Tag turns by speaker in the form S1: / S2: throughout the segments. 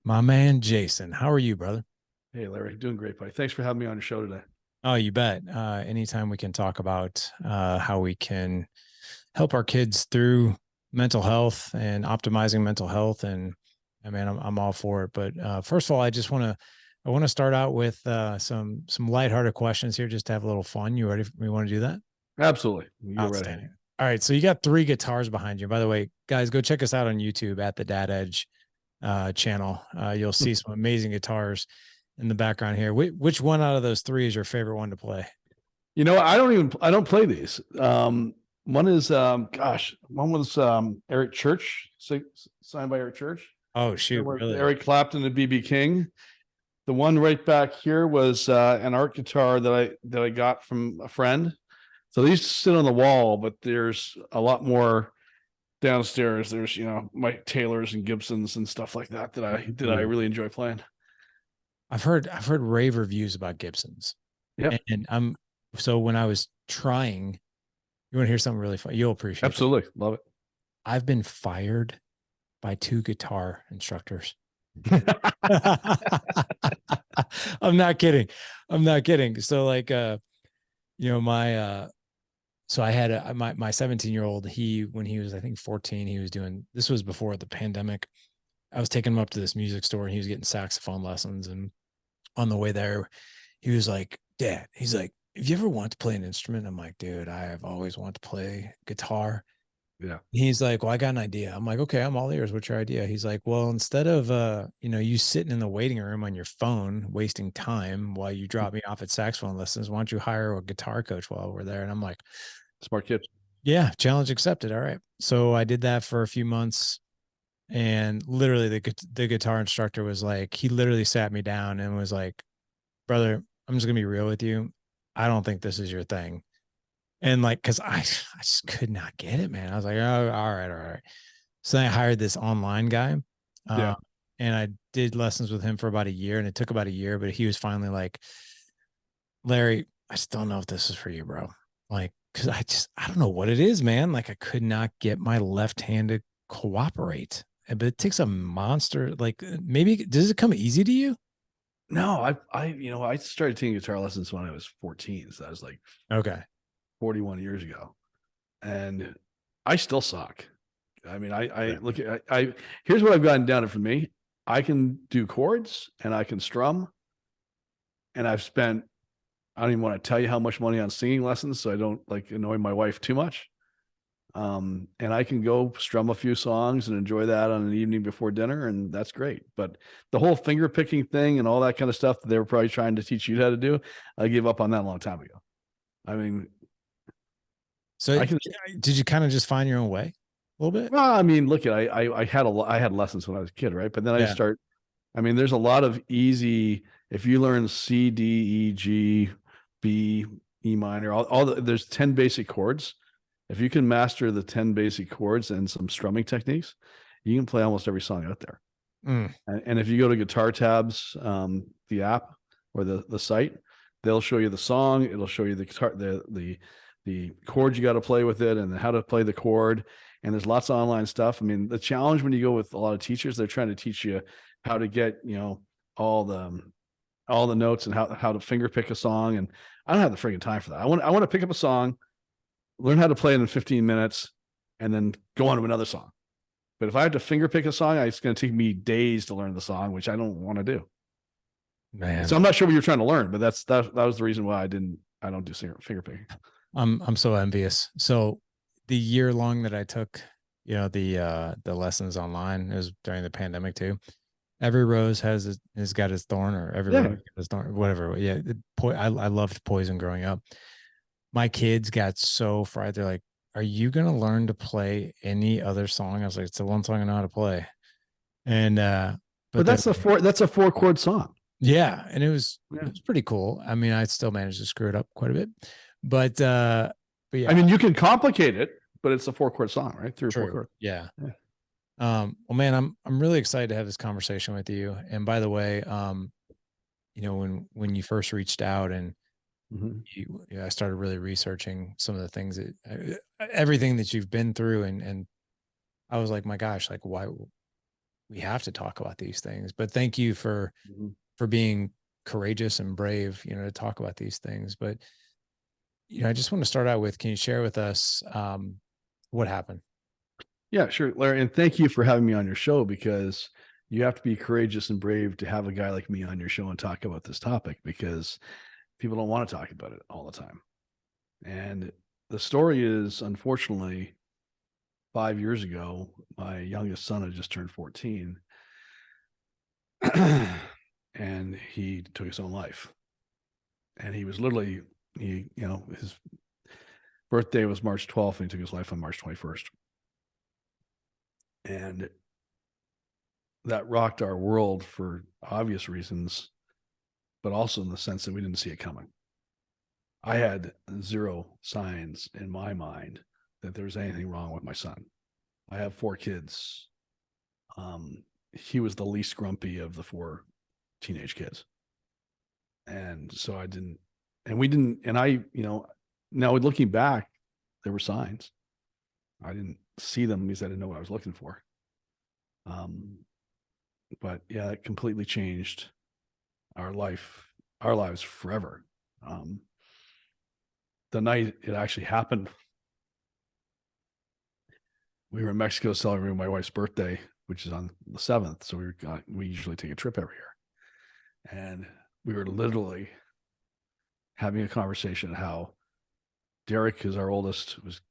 S1: My man, Jason. How are you, brother?
S2: Hey, Larry, doing great, buddy. Thanks for having me on your show today.
S1: Oh, you bet. Anytime we can talk about how we can help our kids through mental health and optimizing mental health, and I mean, I'm all for it. But first of all, I want to start out with some lighthearted questions here, just to have a little fun. You ready? We want to do that?
S2: Absolutely. You go right ahead.
S1: Outstanding. All right, so you got three guitars behind you. By the way, guys, go check us out on YouTube at the Dad Edge channel. You'll see some amazing guitars in the background here. Which one out of those three is your favorite one to play?
S2: I don't play these. One is, one was Eric Church, signed by Eric Church.
S1: Oh shoot, really?
S2: Eric Clapton and BB King. The one right back here was an art guitar that I got from a friend. So these sit on the wall, but there's a lot more downstairs. There's Mike Taylors and Gibsons and stuff like that I really enjoy playing.
S1: I've heard rave reviews about Gibsons.
S2: Yep.
S1: And so when I was trying, you want to hear something really fun? You'll appreciate it.
S2: Absolutely. Love it.
S1: I've been fired by two guitar instructors. I'm not kidding. I'm not kidding. So like my so I had my 17-year-old, when he was I think 14, he was doing, this was before the pandemic. I was taking him up to this music store and he was getting saxophone lessons, and on the way there, he was like, "Dad," he's like, "Have you ever wanted to play an instrument?" I'm like, "Dude, I have always wanted to play guitar."
S2: Yeah.
S1: He's like, "Well, I got an idea." I'm like, "Okay, I'm all ears. What's your idea?" He's like, "Well, instead of you sitting in the waiting room on your phone wasting time while you drop me off at saxophone lessons, why don't you hire a guitar coach while we're there?" And I'm like,
S2: Smart kid.
S1: "Yeah, challenge accepted. All right." So I did that for a few months, and literally the guitar instructor was like, he literally sat me down and was like, "Brother, I'm just gonna be real with you. I don't think this is your thing." And like, cause I just could not get it, man. I was like, "Oh, all right, all right." So then I hired this online guy, uh,
S2: Yeah.
S1: and I did lessons with him for about a year, and it took about a year, but he was finally like, "Larry, I just don't know if this is for you, bro." Like, cause I don't know what it is, man. Like I could not get my left hand to cooperate. But it takes a monster. Like maybe does it come easy to you?
S2: No, I started taking guitar lessons when I was 14. So that was like
S1: Okay.
S2: 41 years ago. And I still suck. I mean, I
S1: Yeah.
S2: look at, here's what I've gotten down to for me. I can do chords and I can strum. And I don't even want to tell you how much money on singing lessons. So I don't like annoy my wife too much. And I can go strum a few songs and enjoy that on an evening before dinner, and that's great. But the whole finger picking thing and all that kind of stuff that they were probably trying to teach you how to do, I gave up on that a long time ago. I mean,
S1: So
S2: I can.
S1: did you kind of just find your own way a little bit?
S2: Well, I mean, look at I had lessons when I was a kid, right? But then I
S1: Yeah.
S2: start. I mean, there's a lot of easy. If you learn C, D, E, G, B, E minor, there's 10 basic chords. If you can master the 10 basic chords and some strumming techniques, you can play almost every song out there.
S1: Mm.
S2: And if you go to Guitar Tabs, the app or the site, they'll show you the song. It'll show you the guitar, the chords you got to play with it, and how to play the chord. And there's lots of online stuff. I mean, the challenge when you go with a lot of teachers, they're trying to teach you how to get all the notes and how to finger pick a song. And I don't have the freaking time for that. I want to pick up a song, learn how to play it in 15 minutes, and then go on to another song. But if I have to finger pick a song, it's going to take me days to learn the song, which I don't want to do.
S1: Man,
S2: So I'm not sure what you're trying to learn, but that was the reason why I don't do finger picking.
S1: I'm so envious. So the year long that I took, the lessons online, it was during the pandemic too. Every rose has got its thorn, or every rose
S2: Yeah.
S1: got its thorn, whatever. Yeah, I loved Poison growing up. My kids got so fried. They're like, "Are you gonna learn to play any other song?" I was like, "It's the one song I know how to play." And
S2: But
S1: but then
S2: that's a four chord song.
S1: yeah, and it
S2: Yeah.
S1: was pretty cool. I mean, I still managed to screw it up quite a bit, but
S2: I
S1: yeah,
S2: mean, you can complicate it, but it's a four chord song, right? Three or four
S1: true.
S2: chords.
S1: Yeah.
S2: Yeah.
S1: Well, man, I'm really excited to have this conversation with you. And by the way, when you first reached out and
S2: Mm-hmm.
S1: I started really researching some of the things that everything that you've been through, and I was like, my gosh, like we have to talk about these things. But thank you
S2: Mhm.
S1: for being courageous and brave, to talk about these things. But I just want to start out with, can you share with us what happened?
S2: Yeah, sure, Larry. And thank you for having me on your show, because you have to be courageous and brave to have a guy like me on your show and talk about this topic, because people don't want to talk about it all the time. And the story is, unfortunately, 5 years ago, my youngest son had just turned 14 and he took his own life. And he was literally, his birthday was March 12th and he took his life on March 21st. And that rocked our world for obvious reasons, but also in the sense that we didn't see it coming. I had zero signs in my mind that there was anything wrong with my son. I have 4 kids. He was the least grumpy of the 4 teenage kids. And so I didn't, and we didn't, and I, now looking back, there were signs. I didn't see them because I didn't know what I was looking for. But yeah, it completely changed our lives forever. The night it actually happened, we were in Mexico celebrating my wife's birthday, which is on the 7th. So we usually take a trip every year. And we were literally having a conversation how Derek, who's our oldest, was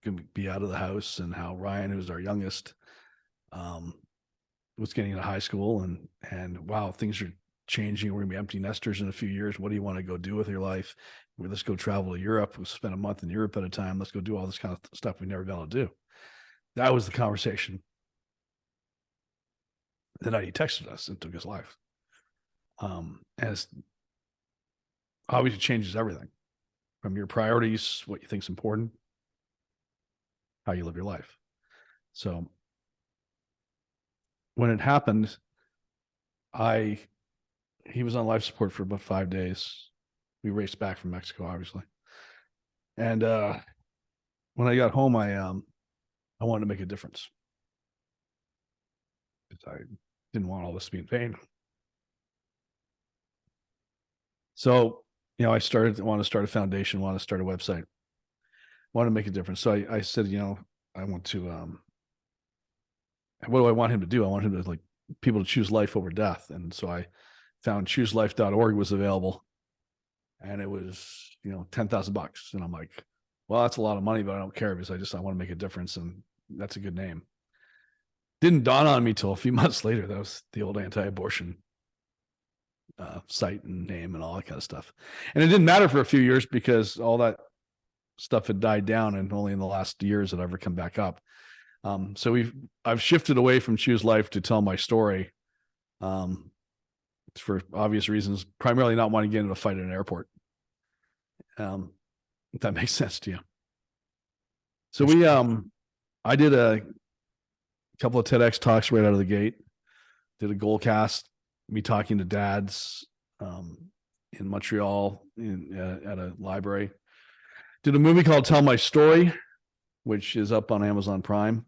S2: going to be out of the house, and how Ryan, who's our youngest, was getting into high school, and wow, things are changing. We're gonna be empty nesters in a few years. What do you want to go do with your life? Let's go travel to Europe. We'll spend a month in Europe at a time. Let's go do all this kind of stuff we've never been able to do. That was the conversation. The night he texted us and took his life. As obviously changes everything from your priorities, what you think is important, how you live your life. So when it happened, he was on life support for about 5 days. We raced back from Mexico, obviously. And when I got home, I wanted to make a difference, because I didn't want all this to be in vain. So, I want to start a foundation, want to start a website, want to make a difference. So I said, I want to, what do I want him to do? I want him to, like, people to choose life over death. And so I found chooselife.org was available, and it was, $10,000. And I'm like, well, that's a lot of money, but I don't care, because I want to make a difference. And that's a good name. Didn't dawn on me till a few months later that was the old anti-abortion site and name and all that kind of stuff. And it didn't matter for a few years, because all that stuff had died down, and only in the last years had ever come back up. So I've shifted away from Choose Life to tell my story, for obvious reasons, primarily not wanting to get into a fight at an airport. If that makes sense to you. So I did a couple of TEDx talks right out of the gate. Did a goal cast, me talking to dads in Montreal at a library. Did a movie called Tell My Story, which is up on Amazon Prime.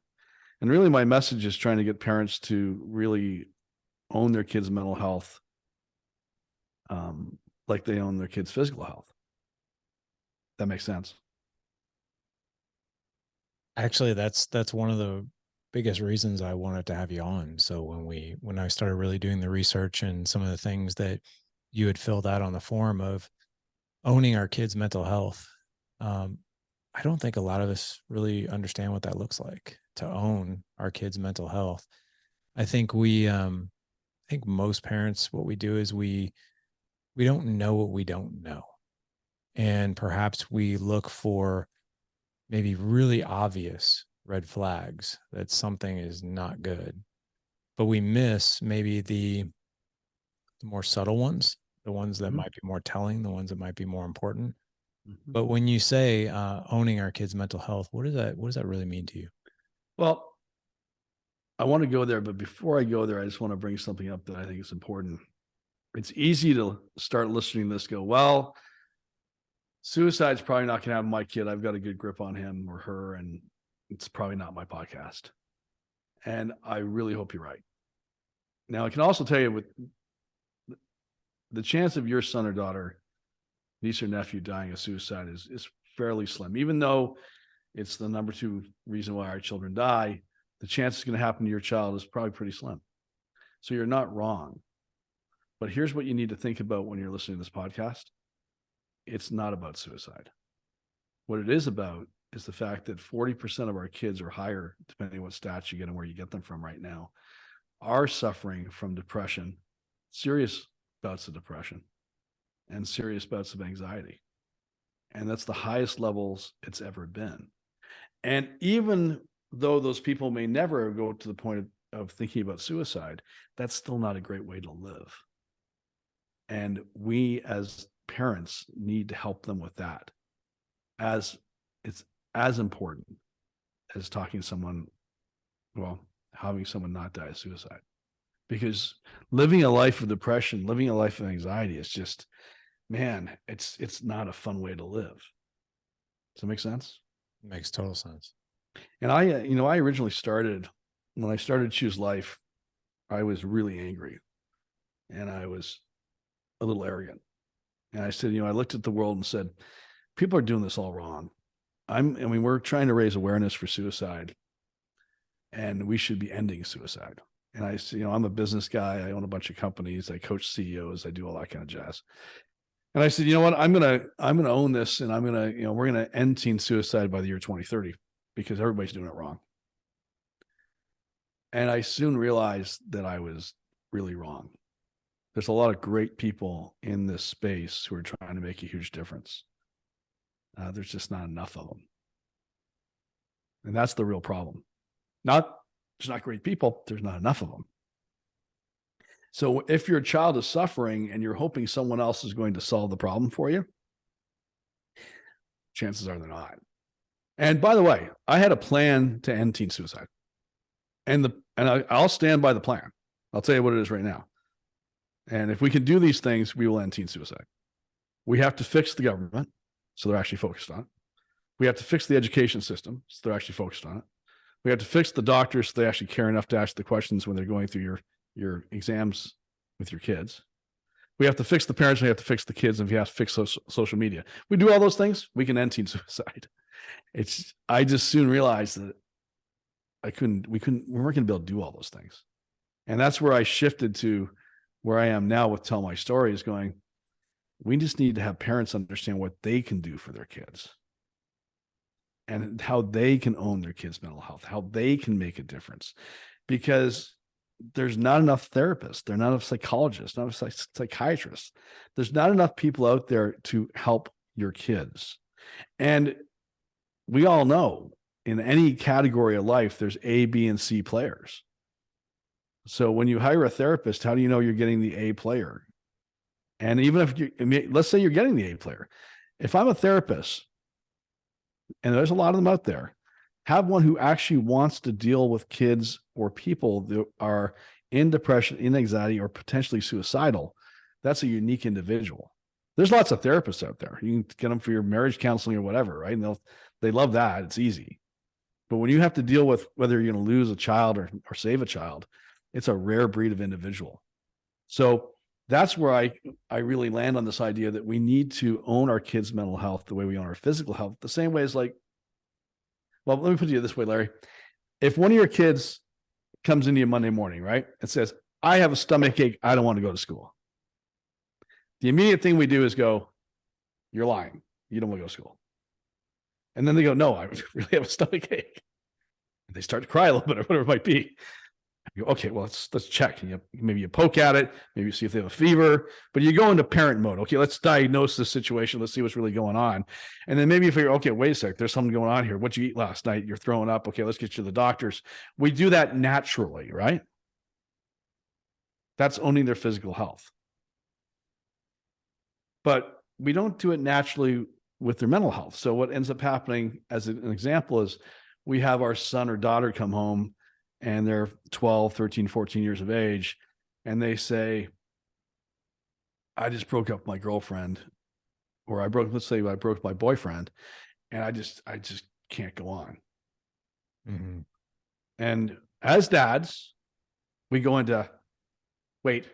S2: And really my message is trying to get parents to really own their kids' mental health, like they own their kids' physical health. That makes sense.
S1: Actually, that's one of the biggest reasons I wanted to have you on. So when I started really doing the research and some of the things that you had filled out on the form of owning our kids' mental health, I don't think a lot of us really understand what that looks like, to own our kids' mental health. I think I think most parents, what we do is we don't know what we don't know, and perhaps we look for maybe really obvious red flags that something is not good, but we miss maybe the more subtle ones, the ones that
S2: Mm-hmm.
S1: might be more telling, the ones that might be more important.
S2: Mm-hmm.
S1: But when you say owning our kids' mental health, what does that really mean to you?
S2: Well, I want to go there, but before I go there, I just want to bring something up that I think is important. It's easy to start listening to this, go, well, suicide's probably not going to happen to my kid. I've got a good grip on him or her, and it's probably not my podcast. And I really hope you're right. Now, I can also tell you with the chance of your son or daughter, niece or nephew dying of suicide is fairly slim. Even though it's the number 2 reason why our children die, the chance it's going to happen to your child is probably pretty slim. So you're not wrong. But here's what you need to think about when you're listening to this podcast. It's not about suicide. What it is about is the fact that 40% of our kids or higher, depending on what stats you get and where you get them from right now, are suffering from depression, serious bouts of depression, and serious bouts of anxiety. And that's the highest levels it's ever been. And even though those people may never go to the point of thinking about suicide, that's still not a great way to live. And we as parents need to help them with that, as it's as important as talking to someone, well, having someone not die of suicide. Because living a life of depression, living a life of anxiety is just, man, it's not a fun way to live. Does that make sense?
S1: Makes total sense.
S2: And I originally when I started Choose Life, I was really angry and I was a little arrogant. And I said, I looked at the world and said, people are doing this all wrong. We're trying to raise awareness for suicide and we should be ending suicide. And I said, I'm a business guy. I own a bunch of companies. I coach CEOs. I do all that kind of jazz. And I said, you know what? I'm gonna own this, and we're gonna end teen suicide by the year 2030 because everybody's doing it wrong. And I soon realized that I was really wrong. There's a lot of great people in this space who are trying to make a huge difference. There's just not enough of them. And that's the real problem. There's not great people, there's not enough of them. So if your child is suffering and you're hoping someone else is going to solve the problem for you, chances are they're not. And by the way, I had a plan to end teen suicide. And I'll stand by the plan. I'll tell you what it is right now. And if we can do these things, we will end teen suicide. We have to fix the government, so they're actually focused on it. We have to fix the education system, so they're actually focused on it. We have to fix the doctors so they actually care enough to ask the questions when they're going through your exams with your kids. We have to fix the parents, and we have to fix the kids, and we have to fix social media. We do all those things, we can end teen suicide. I just soon realized that we weren't going to be able to do all those things. And that's where I shifted to where I am now with Tell My Story, is going, we just need to have parents understand what they can do for their kids and how they can own their kids' mental health, how they can make a difference. Because there's not enough therapists, there's not enough psychologists, not enough psychiatrists. There's not enough people out there to help your kids. And we all know in any category of life, there's A, B, and C players. So when you hire a therapist, how do you know you're getting the A player? And even if let's say you're getting the A player, if I'm a therapist, and there's a lot of them out there, have one who actually wants to deal with kids or people that are in depression, in anxiety, or potentially suicidal. That's a unique individual. There's lots of therapists out there. You can get them for your marriage counseling or whatever, right? And they love that. It's easy. But when you have to deal with whether you're going to lose a child or save a child, it's a rare breed of individual. So that's where I really land on this idea that we need to own our kids' mental health the way we own our physical health. The same way as well, let me put it this way, Larry. If one of your kids comes into you Monday morning, right, and says, I have a stomach ache, I don't want to go to school. The immediate thing we do is go, you're lying. You don't want to go to school. And then they go, no, I really have a stomach ache. And they start to cry a little bit or whatever it might be. You go, okay, well, let's check. Maybe you poke at it, maybe you see if they have a fever, but you go into parent mode. Okay, let's diagnose this situation. Let's see what's really going on. And then maybe you figure, okay, wait a sec, there's something going on here. What'd you eat last night? You're throwing up. Okay, let's get you to the doctors. We do that naturally, right? That's owning their physical health. But we don't do it naturally with their mental health. So what ends up happening, as an example, is we have our son or daughter come home and they're 12, 13, 14 years of age. And they say, I just broke up with my girlfriend, or let's say I broke my boyfriend, and I just can't go on.
S1: Mm-hmm.
S2: And as dads, we go into Wait,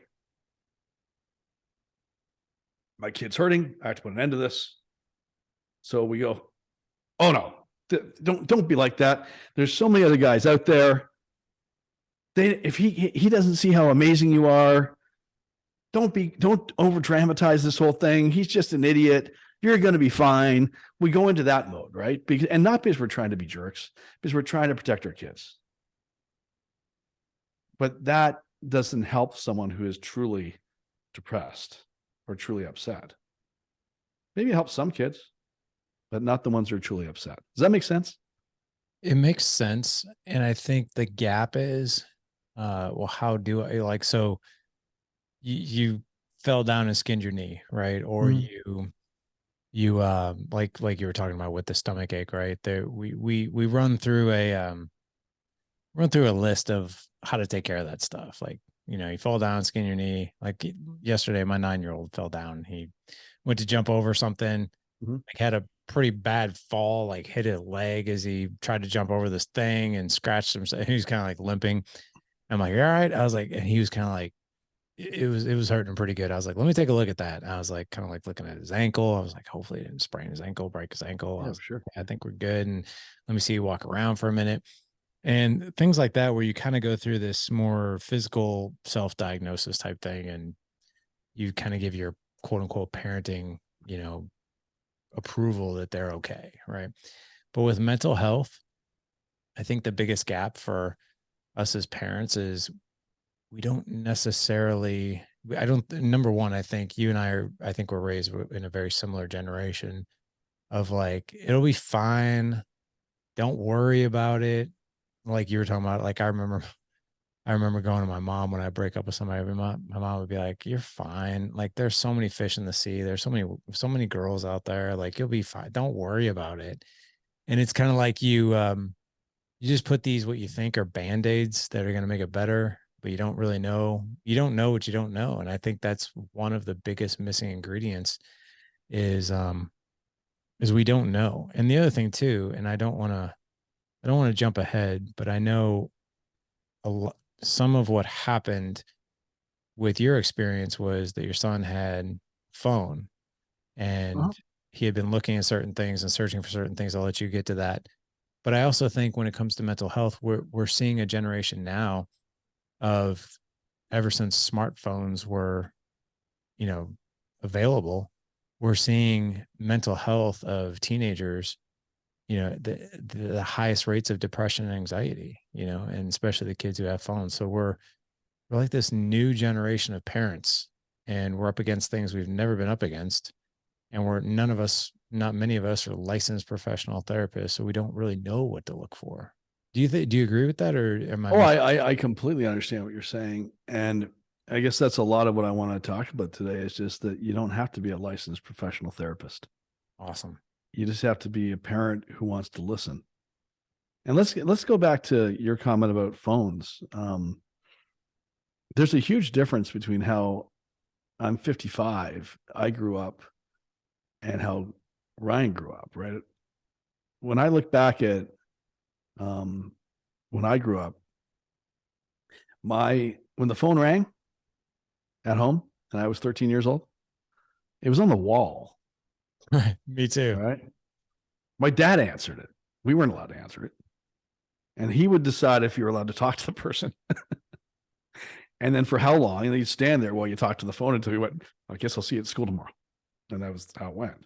S2: my kid's hurting. I have to put an end to this. So we go, oh no, don't be like that. There's so many other guys out there. If he doesn't see how amazing you are, don't over dramatize this whole thing. He's just an idiot. You're going to be fine. We go into that mode, right? And not because we're trying to be jerks, because we're trying to protect our kids. But that doesn't help someone who is truly depressed or truly upset. Maybe it helps some kids, but not the ones who are truly upset. Does that make sense?
S1: It makes sense. And I think the gap is, well, how do I so you fell down and skinned your knee, right? Or you like you were talking about with the stomach ache, right? There we run through a list of how to take care of that stuff. Like, you fall down, skin your knee. Like yesterday, my 9-year-old fell down. He went to jump over something, like had a pretty bad fall, like hit his leg as he tried to jump over this thing and scratched himself. He was kind of like limping. I'm like, all right. I was like, and he was kind of like, it was hurting pretty good. I was like, let me take a look at that. And I was like, kind of like looking at his ankle. I was like, hopefully he didn't sprain his ankle, break his ankle. I
S2: Yeah,
S1: was
S2: sure.
S1: like, I think we're good. And let me see you walk around for a minute. And things like that, where you kind of go through this more physical self-diagnosis type thing, and you kind of give your quote unquote parenting, approval that they're okay. Right. But with mental health, I think the biggest gap for us as parents is we don't necessarily, I don't, number one, I think you and I think we're raised in a very similar generation of like, it'll be fine. Don't worry about it. Like you were talking about, like I remember going to my mom when I break up with somebody. My mom would be like, "You're fine. Like there's so many fish in the sea. There's so many girls out there. Like you'll be fine. Don't worry about it." And it's kind of like you just put these what you think are band-aids that are going to make it better, but you don't really know. You don't know what you don't know. And I think that's one of the biggest missing ingredients is we don't know. And the other thing too, and I don't want to jump ahead, but I know some of what happened with your experience was that your son had phone
S2: Uh-huh.
S1: and he had been looking at certain things and searching for certain things. I'll let you get to that. But I also think when it comes to mental health, we're seeing a generation now of, ever since smartphones were, you know, available, we're seeing mental health of teenagers, the highest rates of depression and anxiety, and especially the kids who have phones. So we're like this new generation of parents, and we're up against things we've never been up against. And not many of us are licensed professional therapists. So we don't really know what to look for. Do you agree with that, or am I
S2: Oh,
S1: missing?
S2: I completely understand what you're saying. And I guess that's a lot of what I want to talk about today is just that you don't have to be a licensed professional therapist.
S1: Awesome.
S2: You just have to be a parent who wants to listen. And let's go back to your comment about phones. There's a huge difference between how I'm 55, I grew up, and how Ryan grew up, right? When I look back at when I grew up, when the phone rang at home and I was 13 years old, it was on the wall.
S1: Me too.
S2: All right. My dad answered it. We weren't allowed to answer it. And he would decide if you were allowed to talk to the person. And then for how long? And he'd stand there while you talked to the phone until he went, I guess I'll see you at school tomorrow. And that was how it went.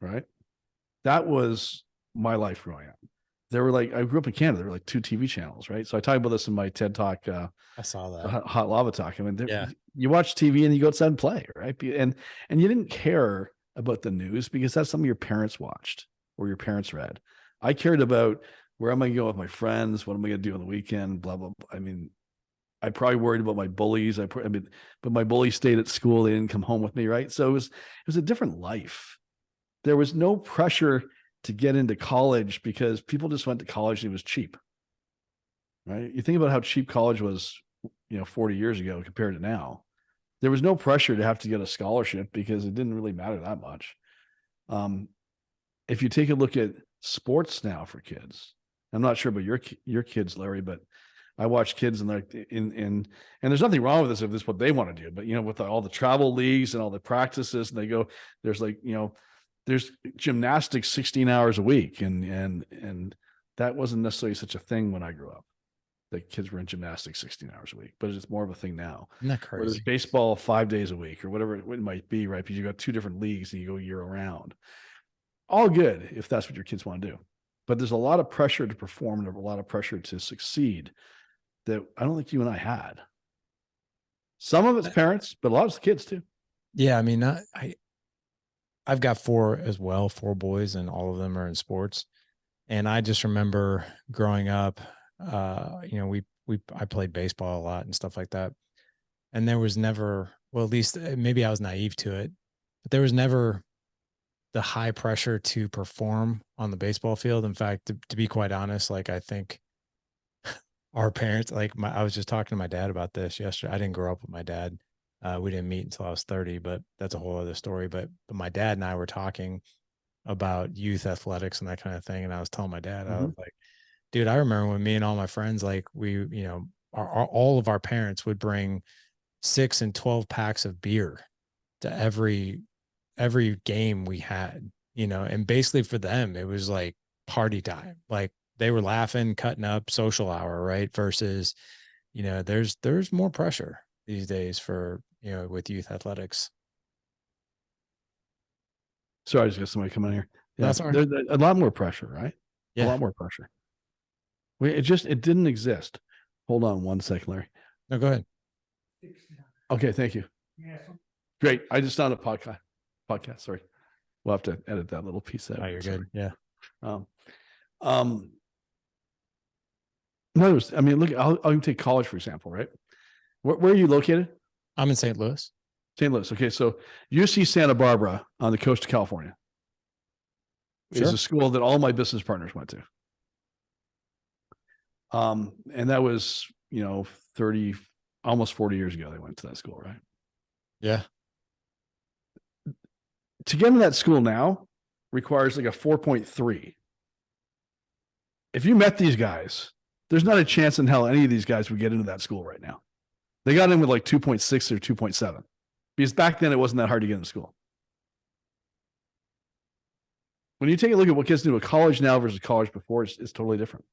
S2: Right. That was my life growing up. There were I grew up in Canada. There were like 2 TV channels, right? So I talk about this in my TED Talk,
S1: I saw
S2: the
S1: that.
S2: Hot Lava Talk. I mean,
S1: Yeah.
S2: you watch TV and you go outside and play, right? And you didn't care about the news because that's something your parents watched or your parents read. I cared about where am I going with my friends? What am I going to do on the weekend? Blah blah. I mean, I probably worried about my bullies. But my bullies stayed at school. They didn't come home with me, right? So it was a different life. There was no pressure to get into college because people just went to college and it was cheap, right? You think about how cheap college was, 40 years ago compared to now. There was no pressure to have to get a scholarship because it didn't really matter that much. Um, if you take a look at sports now for kids, I'm not sure about your kids, Larry, but I watch kids and like and there's nothing wrong with this if this is what they want to do, but with all the travel leagues and all the practices, and they go, there's like, there's gymnastics 16 hours a week. And that wasn't necessarily such a thing when I grew up. The kids were in gymnastics 16 hours a week, but it's more of a thing now.
S1: Isn't that
S2: Where there's
S1: crazy?
S2: baseball 5 days a week or whatever it might be, right? Because you got two different leagues and you go year round. All good if that's what your kids want to do. But there's a lot of pressure to perform and a lot of pressure to succeed that I don't think you and I had. Some of it's parents, but a lot of it's kids too.
S1: Yeah, I mean, I've got four as well, four boys, and all of them are in sports. And I just remember growing up, I played baseball a lot and stuff like that. And there was never, well, at least maybe I was naive to it, but there was never the high pressure to perform on the baseball field. In fact, to be quite honest, like I think our parents, I was just talking to my dad about this yesterday. I didn't grow up with my dad. We didn't meet until I was 30, but that's a whole other story. But my dad and I were talking about youth athletics and that kind of thing. And I was telling my dad, I was like, dude, I remember when me and all my friends, like all of our parents would bring 6 and 12 packs of beer to every game we had, and basically for them, it was like party time. Like they were laughing, cutting up, social hour, right? Versus, there's more pressure these days for, with youth athletics.
S2: Sorry, I just got somebody coming in here. Yeah,
S1: That's all right.
S2: there's a lot more pressure, right? A
S1: Yeah.
S2: lot more pressure. It didn't exist. Hold on one second, Larry.
S1: No, go ahead.
S2: Okay, thank you. Great. I just found a podcast. Sorry. We'll have to edit that little piece out.
S1: Oh, you're
S2: Sorry.
S1: good. Yeah.
S2: No, I mean, look, I'll even take college, for example, right? Where are you located?
S1: I'm in St. Louis.
S2: St. Louis. Okay, so UC Santa Barbara on the coast of California is a school that all my business partners went to. And that was, 30, almost 40 years ago, they went to that school, right?
S1: Yeah.
S2: To get into that school now requires like a 4.3. If you met these guys, there's not a chance in hell any of these guys would get into that school right now. They got in with like 2.6 or 2.7 because back then it wasn't that hard to get into school. When you take a look at what kids do at college now versus college before, it's totally different.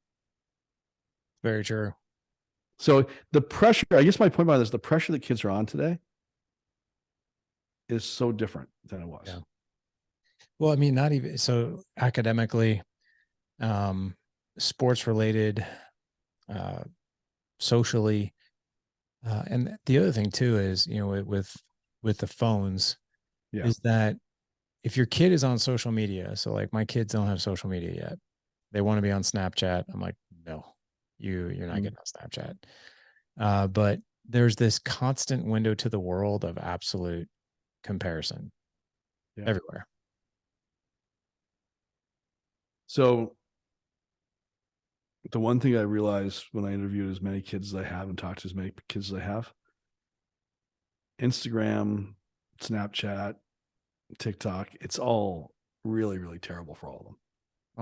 S1: Very true.
S2: So the pressure, I guess my point about this, the pressure that kids are on today is so different than it was.
S1: Yeah. Well, I mean, not even so academically, sports related, socially. And the other thing too is, with the phones, is that if your kid is on social media, so like my kids don't have social media yet. They want to be on Snapchat. I'm like, no, you're not getting on Snapchat. But there's this constant window to the world of absolute comparison everywhere.
S2: So the one thing I realized when I interviewed as many kids as I have and talked to as many kids as I have, Instagram, Snapchat, TikTok, it's all really, really terrible for all of them.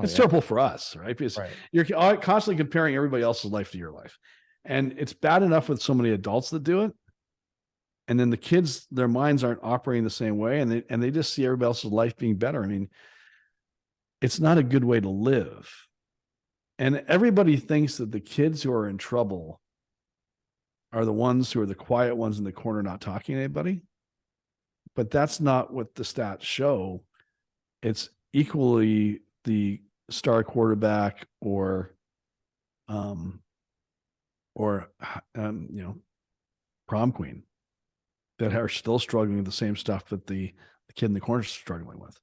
S2: It's terrible for us, right? Because you're constantly comparing everybody else's life to your life. And it's bad enough with so many adults that do it. And then the kids, their minds aren't operating the same way. And they just see everybody else's life being better. I mean, it's not a good way to live. And everybody thinks that the kids who are in trouble are the ones who are the quiet ones in the corner not talking to anybody. But that's not what the stats show. It's equally the star quarterback or prom queen that are still struggling with the same stuff that the kid in the corner is struggling with.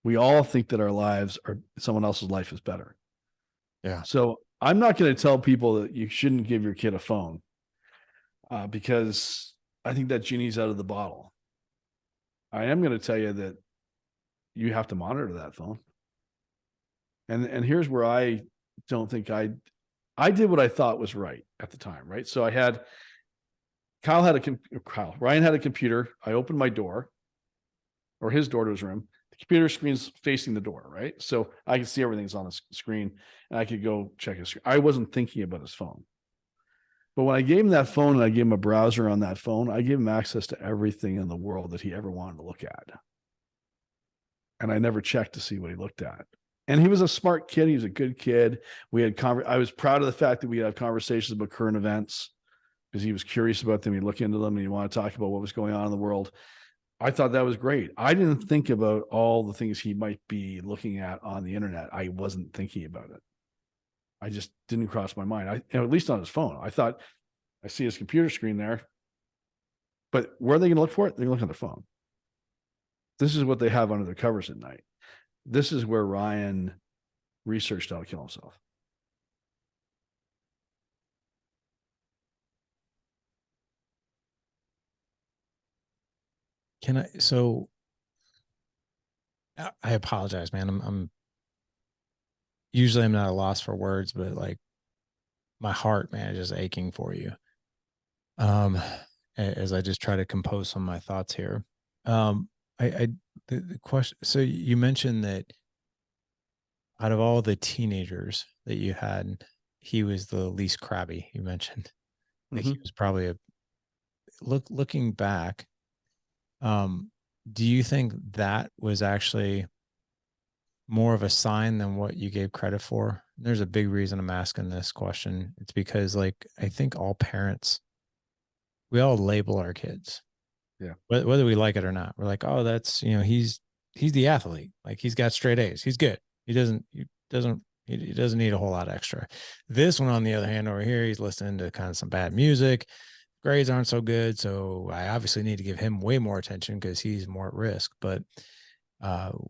S2: We all think that our lives are someone else's life is better.
S1: Yeah.
S2: So I'm not going to tell people that you shouldn't give your kid a phone because I think that genie's out of the bottle. I am going to tell you that you have to monitor that phone. And here's where I don't think I did what I thought was right at the time, right? So Ryan had a computer. I opened my door or his door to his room. The computer screen's facing the door, right? So I could see everything's on the screen and I could go check his screen. I wasn't thinking about his phone. But when I gave him that phone and I gave him a browser on that phone, I gave him access to everything in the world that he ever wanted to look at. And I never checked to see what he looked at. And he was a smart kid. He was a good kid. I was proud of the fact that we had conversations about current events because he was curious about them. He'd look into them and he wanted to talk about what was going on in the world. I thought that was great. I didn't think about all the things he might be looking at on the internet. I wasn't thinking about it. I just didn't cross my mind. At least on his phone. I thought, I see his computer screen there, but where are they going to look for it? They're going to look on their phone. This is what they have under their covers at night. This is where Ryan researched how to kill himself.
S1: I apologize, man. I'm usually I'm not at a loss for words, but like my heart, man, is just aching for you. As I just try to compose some of my thoughts here. The question, so you mentioned that out of all the teenagers that you had, he was the least crabby. You mentioned like he was probably looking back. Do you think that was actually more of a sign than what you gave credit for? There's a big reason I'm asking this question. It's because like I think all parents, we all label our kids.
S2: Yeah.
S1: Whether we like it or not. We're like, oh, that's, he's the athlete. Like he's got straight A's. He's good. He doesn't need a whole lot extra. This one, on the other hand, over here, he's listening to kind of some bad music. Grades aren't so good. So I obviously need to give him way more attention because he's more at risk. But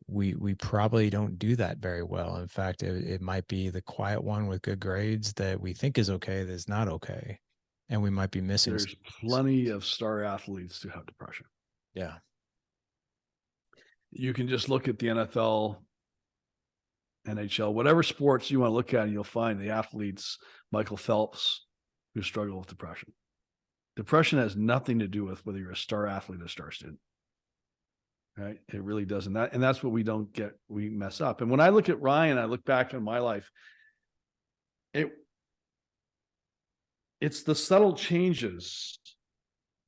S1: we probably don't do that very well. In fact, it might be the quiet one with good grades that we think is okay that's not okay, and we might be missing.
S2: There's plenty of star athletes who have depression.
S1: Yeah,
S2: you can just look at the NFL, NHL, whatever sports you want to look at, and you'll find the athletes, Michael Phelps, who struggle with depression. Depression has nothing to do with whether you're a star athlete or a star student. Right? It really doesn't. And that's what we mess up. And when I look at Ryan, I look back on my life, it's the subtle changes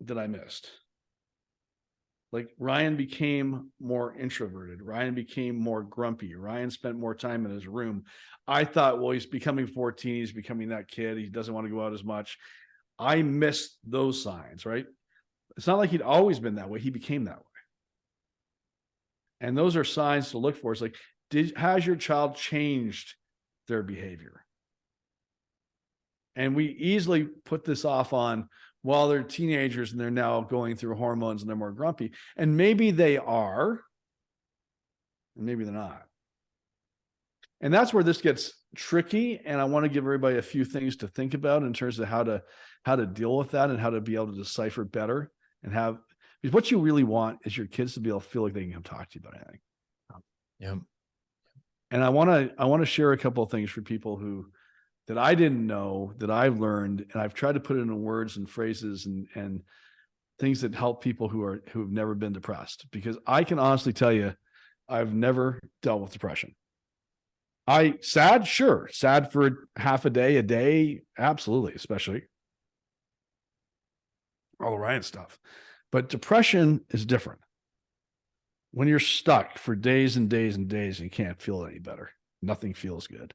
S2: that I missed. Like Ryan became more introverted. Ryan became more grumpy. Ryan spent more time in his room. I thought, well, he's becoming 14. He's becoming that kid. He doesn't want to go out as much. I missed those signs, right? It's not like he'd always been that way. He became that way. And those are signs to look for. It's like, has your child changed their behavior? And we easily put this off on, well, they're teenagers and they're now going through hormones and they're more grumpy. And maybe they are, and maybe they're not. And that's where this gets tricky. And I want to give everybody a few things to think about in terms of how to deal with that and how to be able to decipher better and have, because what you really want is your kids to be able to feel like they can come talk to you about anything.
S1: Yeah.
S2: And I want to share a couple of things for people that I didn't know, that I've learned, and I've tried to put it into words and phrases and things that help people who have never been depressed. Because I can honestly tell you, I've never dealt with depression. Sad, sure. Sad for half a day, absolutely, especially all the Ryan stuff. But depression is different. When you're stuck for days and days and days and you can't feel any better, nothing feels good.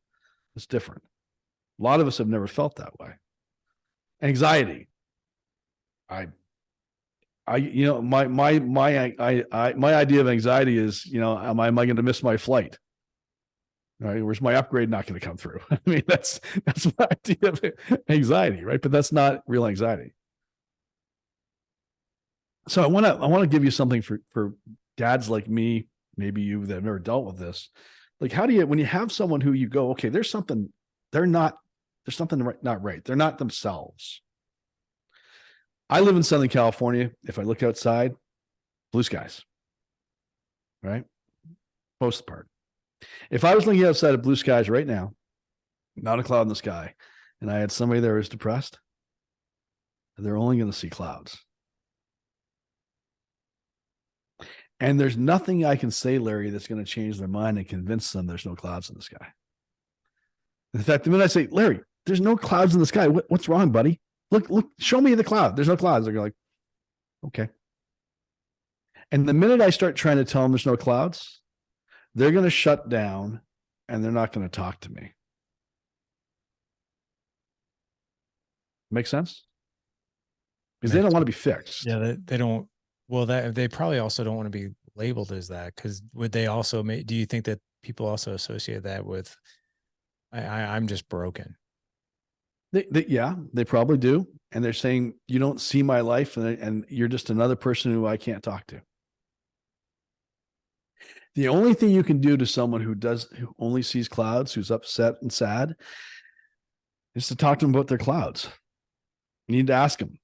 S2: It's different. A lot of us have never felt that way. Anxiety. My idea of anxiety is, am I going to miss my flight? Right? Where's my upgrade not going to come through? I mean, that's my idea of anxiety, right? But that's not real anxiety. So I want to give you something for dads like me, maybe you that have never dealt with this. Like, how do you, when you have someone who you go, okay, there's something not right. They're not themselves. I live in Southern California. If I look outside, blue skies, right? Most of the part. If I was looking outside of blue skies right now, not a cloud in the sky, and I had somebody there who's depressed, they're only going to see clouds. And there's nothing I can say, Larry, that's going to change their mind and convince them there's no clouds in the sky. In fact, the minute I say, Larry, there's no clouds in the sky, what's wrong, buddy? Look, show me the cloud. There's no clouds. They're like, okay. And the minute I start trying to tell them there's no clouds, they're going to shut down and they're not going to talk to me. Make sense? Because they don't want to be fixed.
S1: Yeah, they don't. Well, that they probably also don't want to be labeled as that, because would they also make? Do you think that people also associate that with, I'm just broken?
S2: Yeah, they probably do, and they're saying you don't see my life, and you're just another person who I can't talk to. The only thing you can do to someone who only sees clouds, who's upset and sad, is to talk to them about their clouds. You need to ask them,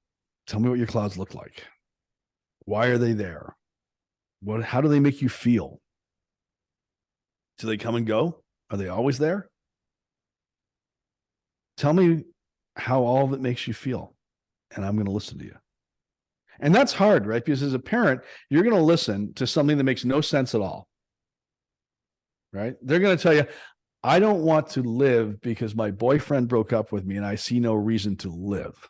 S2: tell me what your clouds look like. Why are they there? How do they make you feel? Do they come and go? Are they always there? Tell me how all of it makes you feel, and I'm going to listen to you. And that's hard, right? Because as a parent, you're going to listen to something that makes no sense at all, right? They're going to tell you, I don't want to live because my boyfriend broke up with me and I see no reason to live.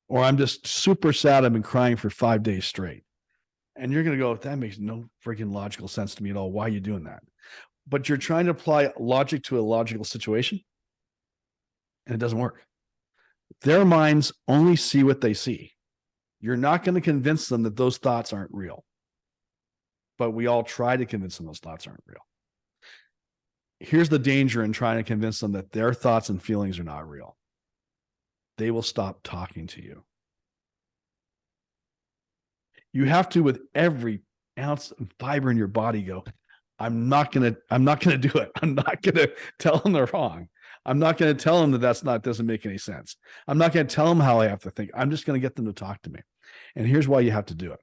S2: Or I'm just super sad. I've been crying for 5 days straight. And you're going to go, that makes no freaking logical sense to me at all. Why are you doing that? But you're trying to apply logic to a logical situation, and it doesn't work. Their minds only see what they see. You're not going to convince them that those thoughts aren't real. But we all try to convince them those thoughts aren't real. Here's the danger in trying to convince them that their thoughts and feelings are not real. They will stop talking to you. You have to, with every ounce of fiber in your body, go, I'm not gonna do it. I'm not gonna tell them they're wrong. I'm not gonna tell them that doesn't make any sense. I'm not gonna tell them how I have to think. I'm just gonna get them to talk to me. And here's why you have to do it.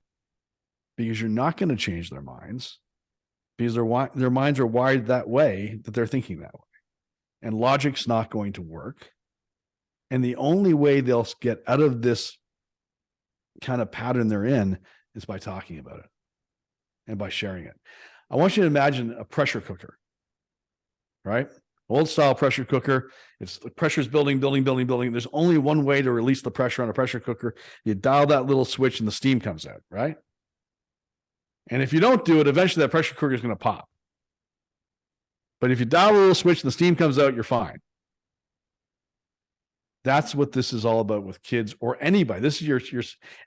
S2: Because you're not going to change their minds, because their minds are wired that way, that they're thinking that way. And logic's not going to work. And the only way they'll get out of this kind of pattern they're in is by talking about it and by sharing it. I want you to imagine a pressure cooker, right? Old style pressure cooker. It's the pressure's building. There's only one way to release the pressure on a pressure cooker. You dial that little switch and the steam comes out, right? And if you don't do it, eventually that pressure cooker is going to pop. But if you dial a little switch and the steam comes out, you're fine. That's what this is all about with kids or anybody. This is your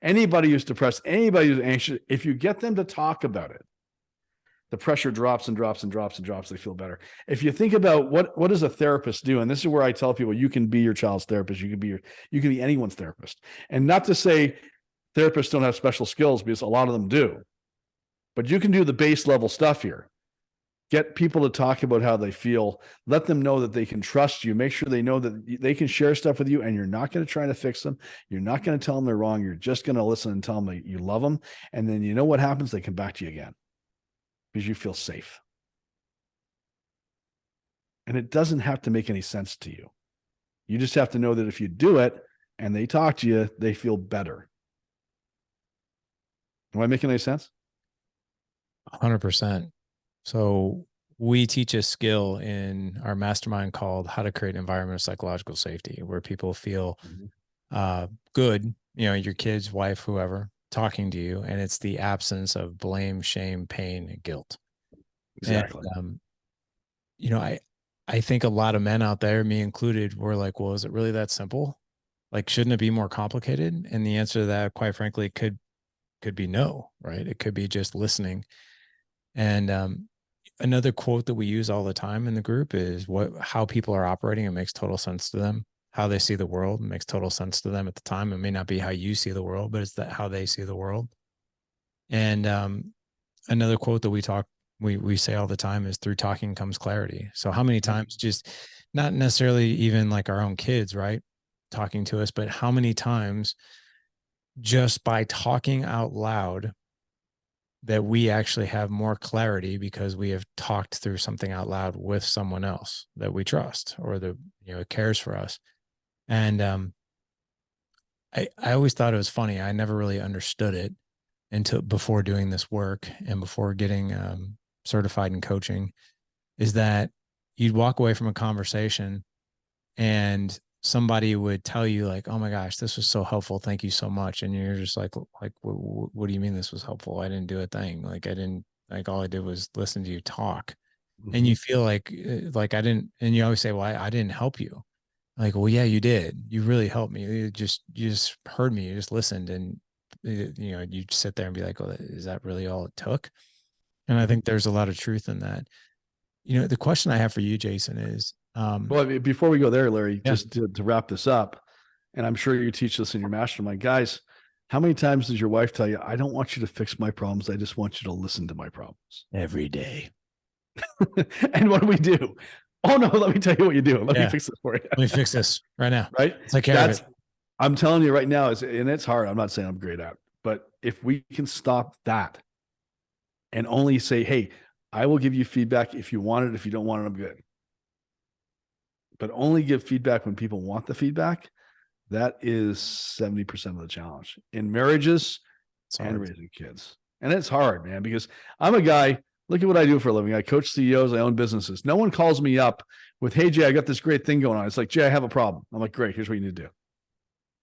S2: anybody who's depressed, anybody who's anxious. If you get them to talk about it, the pressure drops and drops and drops and drops. They feel better. If you think about what does a therapist do, and this is where I tell people, you can be your child's therapist. You can be anyone's therapist. And not to say therapists don't have special skills, because a lot of them do. But you can do the base level stuff here. Get people to talk about how they feel. Let them know that they can trust you. Make sure they know that they can share stuff with you, and you're not going to try to fix them. You're not going to tell them they're wrong. You're just going to listen and tell them that you love them. And then you know what happens? They come back to you again because you feel safe. And it doesn't have to make any sense to you. You just have to know that if you do it and they talk to you, they feel better. Am I making any sense?
S1: 100%. So we teach a skill in our mastermind called How to Create Environmental Psychological Safety, where people feel good, your kids, wife, whoever, talking to you, and it's the absence of blame, shame, pain, and guilt.
S2: Exactly.
S1: And, I think a lot of men out there, me included, were like, well, is it really that simple? Like, shouldn't it be more complicated? And the answer to that, quite frankly, could be no, right? It could be just listening. And another quote that we use all the time in the group is how people are operating. It makes total sense to them. How they see the world makes total sense to them at the time. It may not be how you see the world, but it's how they see the world. And another quote that we say all the time is, through talking comes clarity. So how many times, just not necessarily even like our own kids, right, talking to us, but how many times just by talking out loud that we actually have more clarity because we have talked through something out loud with someone else that we trust or that cares for us. And I always thought it was funny. I never really understood it until before doing this work and before getting certified in coaching, is that you'd walk away from a conversation and somebody would tell you like, oh my gosh, this was so helpful. Thank you so much. And you're just like, what do you mean this was helpful? I didn't do a thing. Like I didn't, like all I did was listen to you talk. And
S2: Mhm.
S1: you feel like I didn't, and you always say, well, I didn't help you. Like, well, yeah, you did. You really helped me. You just heard me. You just listened. And, you sit there and be like, well, is that really all it took? And I
S2: Mhm.
S1: think there's a lot of truth in that. The question I have for you, Jason, is,
S2: Well, I mean, before we go there, Larry,
S1: yeah,
S2: just to wrap this up, and I'm sure you teach this in your mastermind, guys. How many times does your wife tell you, "I don't want you to fix my problems. I just want you to listen to my problems"?
S1: every day.
S2: And what do we do? Oh no, let me tell you what you do. Let me
S1: Yeah.
S2: fix this for you.
S1: Let me fix this right now.
S2: Right?
S1: Take care of it.
S2: That's I'm telling you right now, and it's hard. I'm not saying I'm great at it, but if we can stop that and only say, "Hey, I will give you feedback if you want it. If you don't want it, I'm good." But only give feedback when people want the feedback. That is 70% of the challenge in marriages
S1: It's
S2: and
S1: hard.
S2: raising kids. And it's hard, man, because I'm a guy. Look at what I do for a living. I coach CEOs, I own businesses. No one calls me up with, "Hey, Jay, I got this great thing going on." It's like, "Jay, I have a problem." I'm like, "Great. Here's what you need to do."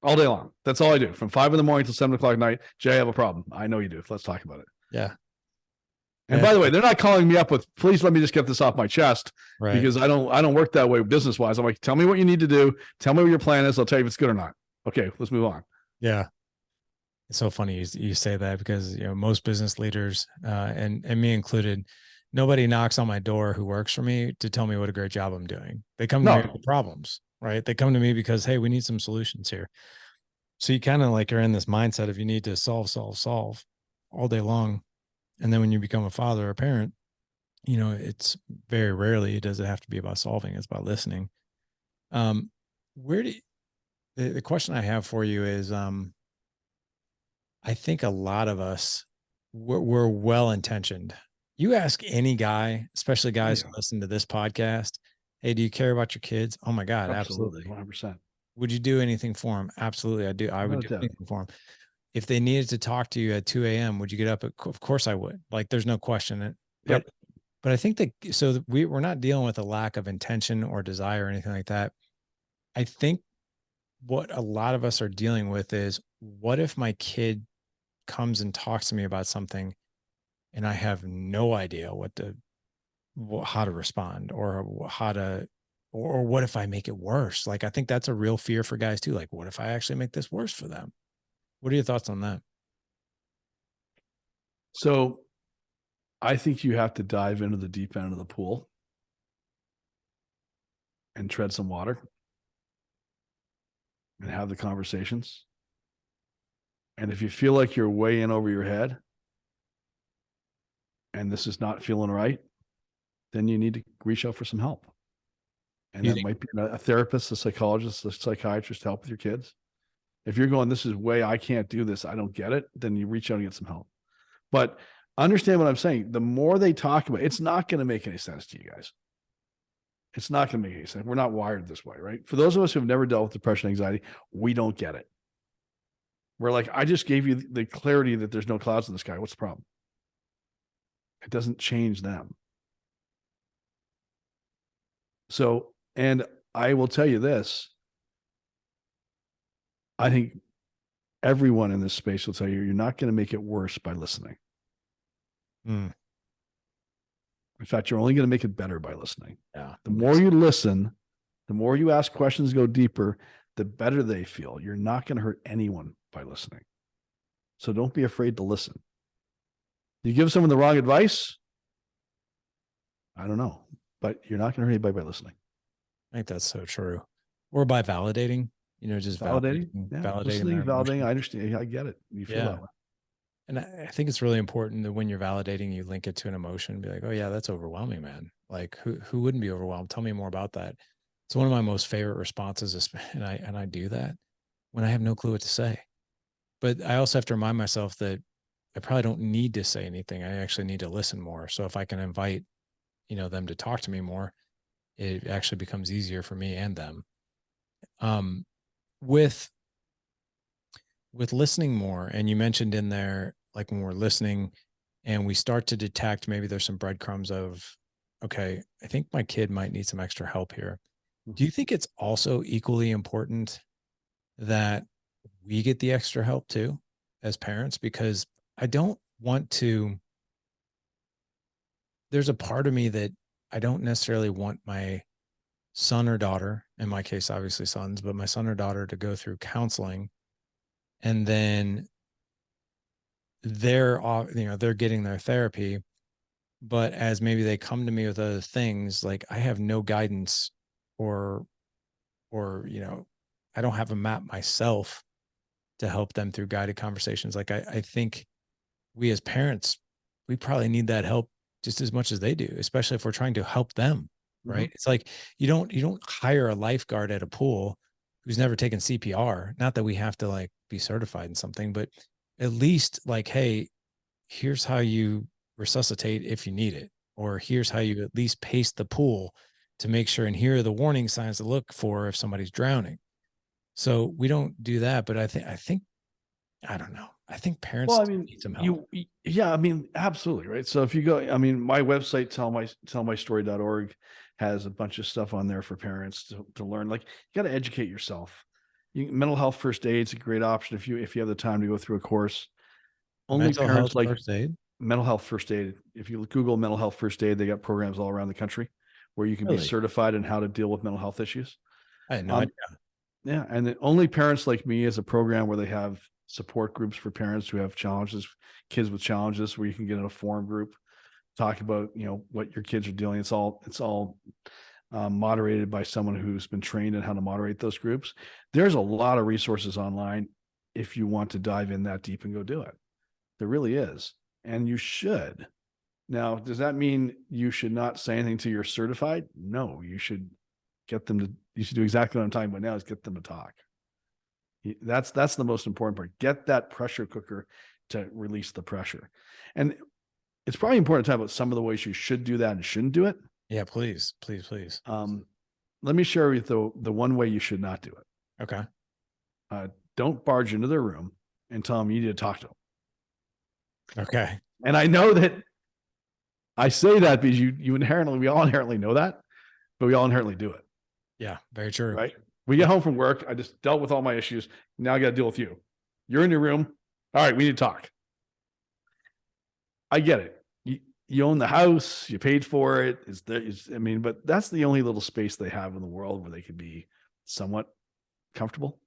S2: All day long. That's all I do from 5 in the morning till 7 o'clock at night. "Jay, I have a problem." "I know you do. Let's talk about it."
S1: Yeah.
S2: And by the way, they're not calling me up with, "Please let me just get this off my chest,"
S1: Right.
S2: because I don't work that way business wise. I'm like, "Tell me what you need to do. Tell me what your plan is. I'll tell you if it's good or not." Okay, let's move on.
S1: Yeah. It's so funny you say that because most business leaders and me included, nobody knocks on my door who works for me to tell me what a great job I'm doing. They come to me
S2: No,
S1: with problems, right? They come to me because, hey, we need some solutions here. So you kind of like are in this mindset of you need to solve, solve, solve all day long. And then when you become a father or a parent, it's very rarely does it have to be about solving. It's about listening. Um, where do the question I have for you is, I think a lot of us we're well intentioned. You ask any guy, especially
S2: oh
S1: guys who
S2: yeah,
S1: listen to this podcast, hey, do you care about your kids? Oh my God,
S2: absolutely,
S1: absolutely.
S2: 100%.
S1: Would you do anything for them? Absolutely, I do. I would
S2: Without a
S1: do
S2: doubt.
S1: anything for them. If they needed to talk to you at 2 a.m., would you get up? Of course I would. Like, there's no question. But
S2: Yep.
S1: but I think that we're not dealing with a lack of intention or desire or anything like that. I think what a lot of us are dealing with is, what if my kid comes and talks to me about something and I have no idea how to respond, or how to, or what if I make it worse? Like, I think that's a real fear for guys too. Like, what if I actually make this worse for them? What are your thoughts on that?
S2: So I think you have to dive into the deep end of the pool and tread some water and have the conversations. And if you feel like you're way in over your head and this is not feeling right, then you need to reach out for some help. And
S1: Do you
S2: that
S1: think
S2: might be a therapist, a psychologist, a psychiatrist to help with your kids. If you're going, "This is way, I can't do this, I don't get it," then you reach out and get some help. But understand what I'm saying. The more they talk about it, it's not going to make any sense to you guys. It's not going to make any sense. We're not wired this way, right? For those of us who've never dealt with depression, anxiety, we don't get it. We're like, "I just gave you the clarity that there's no clouds in the sky. What's the problem?" It doesn't change them. So, and I will tell you this, I think everyone in this space will tell you, you're not going to make it worse by listening.
S1: Mm,
S2: In fact, you're only going to make it better by listening.
S1: yeah,
S2: The more you listen, the more you ask questions, go deeper, the better they feel. You're not going to hurt anyone by listening. So don't be afraid to listen. You give someone the wrong advice, I don't know, but you're not going to hurt anybody by listening.
S1: I think that's so true. Or by validating, just
S2: Validating, yeah,
S1: validating
S2: listening,
S1: their
S2: validating.
S1: emotion.
S2: I understand. I get it. You feel
S1: Yeah.
S2: that way.
S1: And I think it's really important that when you're validating, you link it to an emotion and be like, oh yeah, that's overwhelming, man. Like, who wouldn't be overwhelmed? Tell me more about that. It's one of my most favorite responses. And I do that when I have no clue what to say. But I also have to remind myself that I probably don't need to say anything. I actually need to listen more. So if I can invite, them to talk to me more, it actually becomes easier for me and them. Um, with listening more, and you mentioned in there, like when we're listening and we start to detect maybe there's some breadcrumbs of, okay, I think my kid might need some extra help here. Do you think it's also equally important that we get the extra help too as parents? Because I don't want to, there's a part of me that I don't necessarily want my son or daughter, in my case, obviously sons, but my son or daughter to go through counseling and then they're getting their therapy, but as maybe they come to me with other things, like I have no guidance or or I don't have a map myself to help them through guided conversations. Like I think we as parents, we probably need that help just as much as they do, especially if we're trying to help them.
S2: Mhm.
S1: Right. It's like you don't hire a lifeguard at a pool who's never taken CPR. Not that we have to like be certified in something, but at least like, hey, here's how you resuscitate if you need it, or here's how you at least pace the pool to make sure, and here are the warning signs to look for if somebody's drowning. So we don't do that, but I think I don't know. I think
S2: Well,
S1: parents
S2: I
S1: do
S2: mean,
S1: need some help.
S2: yeah, I mean, absolutely, right? So if you go, I mean, my website, tellmystory.org, has a bunch of stuff on there for parents to learn. Like, you got to educate yourself. Mental health first aid is a great option if you have the time to go through a course. Only
S1: Mental
S2: parents
S1: health
S2: like
S1: first aid.
S2: mental health first aid. If you Google mental health first aid, they got programs all around the country where you can be
S1: Really?
S2: certified in how to deal with mental health issues.
S1: I had no
S2: Um,
S1: idea.
S2: yeah, and then Only Parents Like Me is a program where they have support groups for parents who have challenges, kids with challenges, where you can get in a forum group, talk about what your kids are doing. It's all moderated by someone who's been trained in how to moderate those groups. There's a lot of resources online if you want to dive in that deep and go do it. There really is, and you should. Now, does that mean you should not say anything till you're certified? No, you should get them to. You should do exactly what I'm talking about now: is get them to talk. That's the most important part. Get that pressure cooker to release the pressure. And it's probably important to talk about some of the ways you should do that and shouldn't do it.
S1: Yeah, please, please, please.
S2: Um, Let me share with you the one way you should not do it.
S1: Okay.
S2: Don't barge into their room and tell them you need to talk to them.
S1: Okay.
S2: And I know that I say that because we all inherently know that, but we all inherently do it,
S1: Yeah, very true.
S2: right? We get home from work. I just dealt with all my issues. Now I got to deal with you. You're in your room. All right, we need to talk. I get it. You own the house. You paid for it. But that's the only little space they have in the world where they can be somewhat comfortable.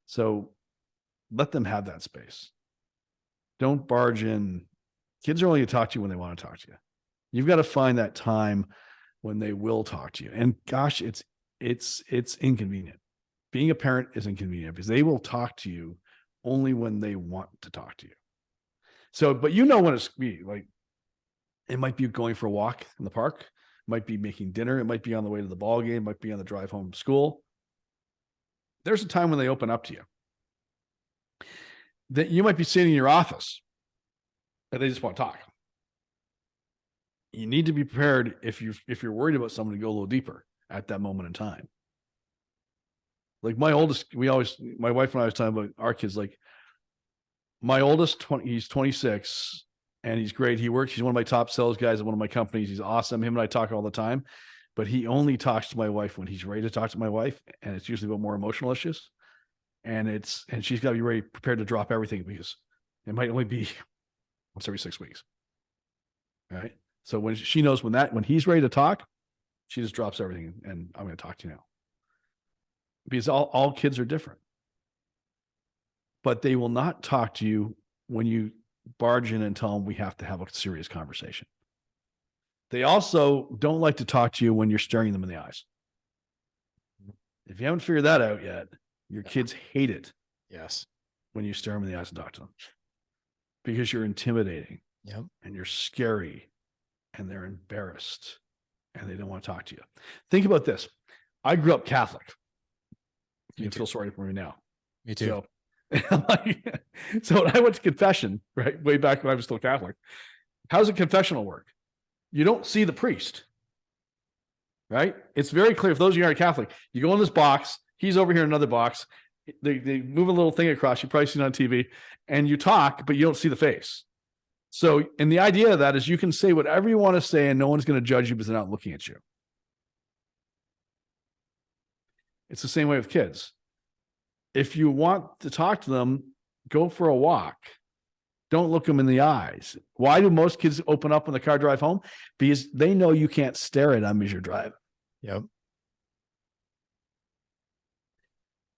S2: So let them have that space. Don't barge in. Kids are only going to talk to you when they want to talk to you. You've got to find that time when they will talk to you. And gosh, it's inconvenient. Being a parent is inconvenient because they will talk to you only when they want to talk to you. So, but when it's like, it might be going for a walk in the park, it might be making dinner, it might be on the way to the ball game, it might be on the drive home from school. There's a time when they open up to you. That you might be sitting in your office and they just want to talk. You need to be prepared if you're worried about someone to go a little deeper at that moment in time. Like my wife and I was talking about our kids. Like my oldest, he's 26 and he's great. He's one of my top sales guys at one of my companies. He's awesome. Him and I talk all the time, but he only talks to my wife when he's ready to talk to my wife. And it's usually about more emotional issues. And she's got to be ready, prepared to drop everything because it might only be once every 6 weeks. Right. So when she knows when he's ready to talk, she just drops everything and I'm going to talk to you now. Because all kids are different. But they will not talk to you when you barge in and tell them we have to have a serious conversation. They also don't like to talk to you when you're staring them in the eyes. If you haven't figured that out yet, your kids hate it.
S1: Yes.
S2: When you stare them in the eyes and talk to them. Because you're intimidating.
S1: Yep.
S2: And you're scary. And they're embarrassed. And they don't want to talk to you. Think about this. I grew up Catholic. You feel sorry for me now.
S1: Me too.
S2: So when I went to confession, right, way back when I was still Catholic, how's a confessional work? You don't see the priest, right? It's very clear. For those of you who aren't Catholic, you go in this box. He's over here in another box. They move a little thing across. You probably seen it on TV, and you talk, but you don't see the face. So, and the idea of that is you can say whatever you want to say, and no one's going to judge you because they're not looking at you. It's the same way with kids. If you want to talk to them, go for a walk. Don't look them in the eyes. Why do most kids open up on the car drive home? Because they know you can't stare at them as you're driving.
S1: Yep.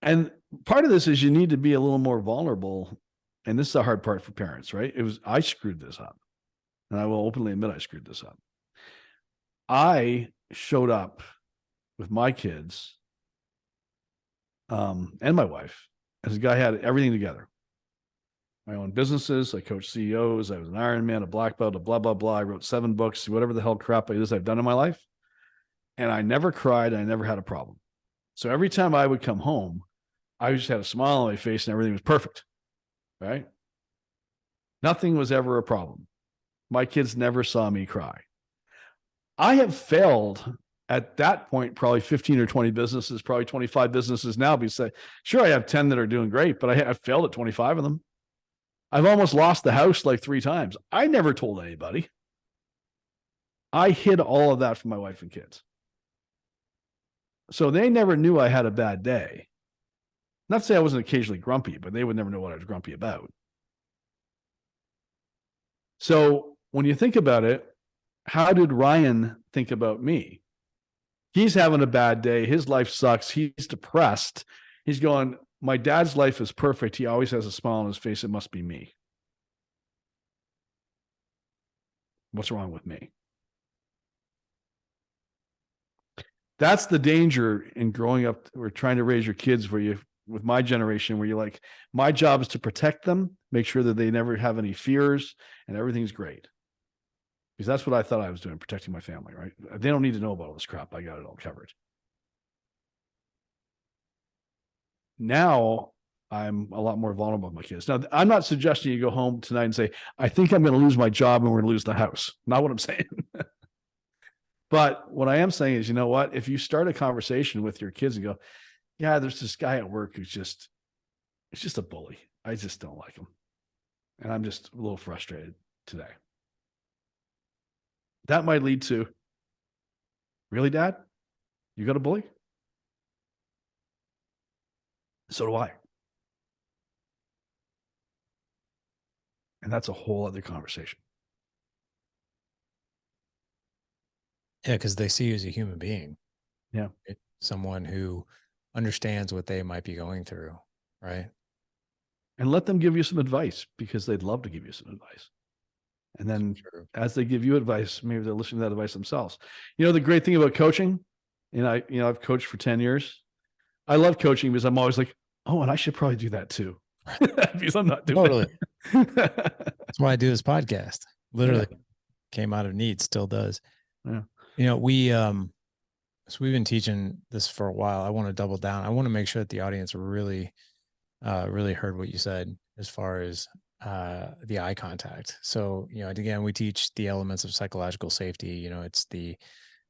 S2: And part of this is you need to be a little more vulnerable. And this is the hard part for parents, right? I screwed this up. And I will openly admit I screwed this up. I showed up with my kids and my wife as a guy had everything together. My own businesses. I coached CEOs. I was an Ironman, a black belt, a blah, blah, blah. I wrote 7 books, whatever the hell crap it is I've done in my life. And I never cried. I never had a problem. So every time I would come home, I just had a smile on my face and everything was perfect. Right? Nothing was ever a problem. My kids never saw me cry. I have failed at that point, probably 15 or 20 businesses, probably 25 businesses now. Because sure, I have 10 that are doing great, but I've failed at 25 of them. I've almost lost the house like 3 times. I never told anybody. I hid all of that from my wife and kids. So they never knew I had a bad day. Not to say I wasn't occasionally grumpy, but they would never know what I was grumpy about. So when you think about it, how did Ryan think about me? He's having a bad day. His life sucks. He's depressed. He's going, my dad's life is perfect. He always has a smile on his face. It must be me. What's wrong with me? That's the danger in growing up or trying to raise your kids with my generation, where you're like, my job is to protect them, make sure that they never have any fears and everything's great. Because that's what I thought I was doing, protecting my family, right? They don't need to know about all this crap. I got it all covered. Now I'm a lot more vulnerable with my kids. Now, I'm not suggesting you go home tonight and say, I think I'm going to lose my job and we're going to lose the house. Not what I'm saying. But what I am saying is, you know what? If you start a conversation with your kids and go, yeah, there's this guy at work who's it's just a bully. I just don't like him. And I'm just a little frustrated today. That might lead to, really, Dad? You got a bully? So do I. And that's a whole other conversation.
S1: Yeah, because they see you as a human being.
S2: Yeah.
S1: Someone who understands what they might be going through, right?
S2: And let them give you some advice, because they'd love to give you some advice. And then as they give you advice, maybe they're listening to that advice themselves. You know, the great thing about coaching, and I've coached for 10 years. I love coaching because I'm always like, oh, and I should probably do that too. Because I'm not doing
S1: it. That's why I do this podcast. Literally came out of need, still does.
S2: Yeah.
S1: You know, so we've been teaching this for a while. I want to double down. I want to make sure that the audience really heard what you said as far as the eye contact. So, you know, again, we teach the elements of psychological safety. You know, it's the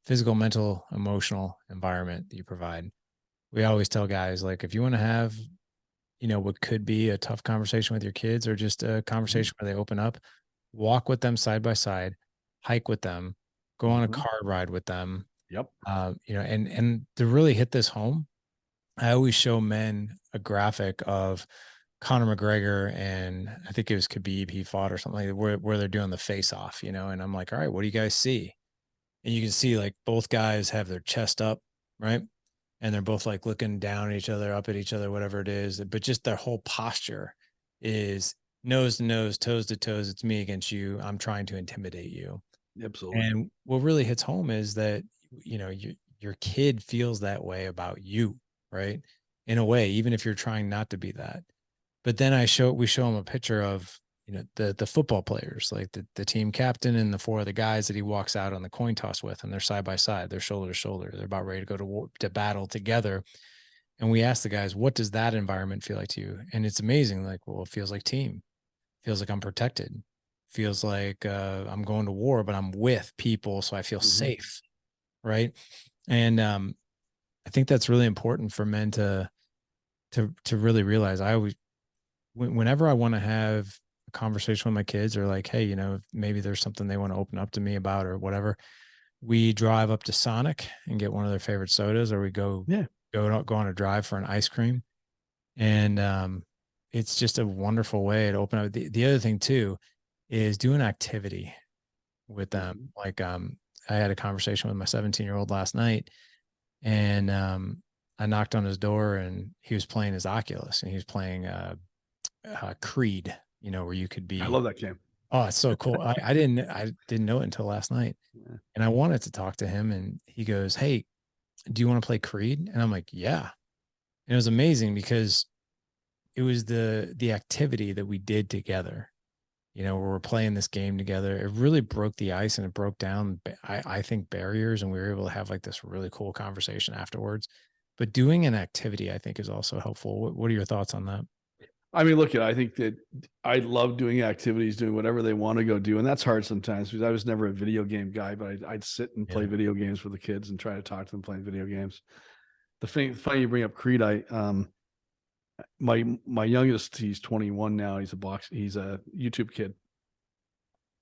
S1: physical, mental, emotional environment that you provide. We always tell guys, like, if you want to have, you know, what could be a tough conversation with your kids, or just a conversation where they open up, walk with them side by side, hike with them, go on a car ride with them.
S2: Yep.
S1: You know, and to really hit this home, I always show men a graphic of Conor McGregor and I think it was Khabib he fought or something like that, where they're doing the face off, you know, and I'm like, all right, what do you guys see? And you can see like both guys have their chest up, right? And they're both like looking down at each other, up at each other, whatever it is. But just their whole posture is nose to nose, toes to toes. It's me against you. I'm trying to intimidate you.
S2: Absolutely.
S1: And what really hits home is that, you know, your kid feels that way about you, right? In a way, even if you're trying not to be that. But then we show him a picture of, you know, the football players, like the team captain and the 4 other guys that he walks out on the coin toss with, and they're side by side, they're shoulder to shoulder. They're about ready to go to war, to battle together. And we ask the guys, what does that environment feel like to you? And it's amazing. Like, well, it feels like team. Feels like I'm protected. Feels like I'm going to war, but I'm with people, so I feel safe, right? And I think that's really important for men to really realize. Whenever I want to have a conversation with my kids, or like, hey, you know, maybe there's something they want to open up to me about or whatever, we drive up to Sonic and get one of their favorite sodas, or we go go on a drive for an ice cream. And it's just a wonderful way to open up. The other thing too is do an activity with them.
S2: Mhm.
S1: Like I had a conversation with my 17-year-old last night, and I knocked on his door, and he was playing his Oculus, and he was playing Creed, where you could
S2: I
S1: be.
S2: love that game.
S1: Oh, it's so cool. I didn't know it until last night.
S2: Yeah.
S1: And I wanted to talk to him, and he goes, "Hey, do you want to play Creed?" And I'm like, "Yeah." And it was amazing because it was the activity that we did together, where we're playing this game together. It really broke the ice, and it broke down, I think, barriers, and we were able to have like this really cool conversation afterwards. But doing an activity, I think, is also helpful. What are your thoughts on that?
S2: I mean, look, I think that I love doing activities, doing whatever they want to go do. And that's hard sometimes because I was never a video game guy, but I'd sit and play
S1: Yeah.
S2: video games with the kids and try to talk to them playing video games. The thing, funny you bring up Creed. My youngest, he's 21 now. He's a YouTube kid.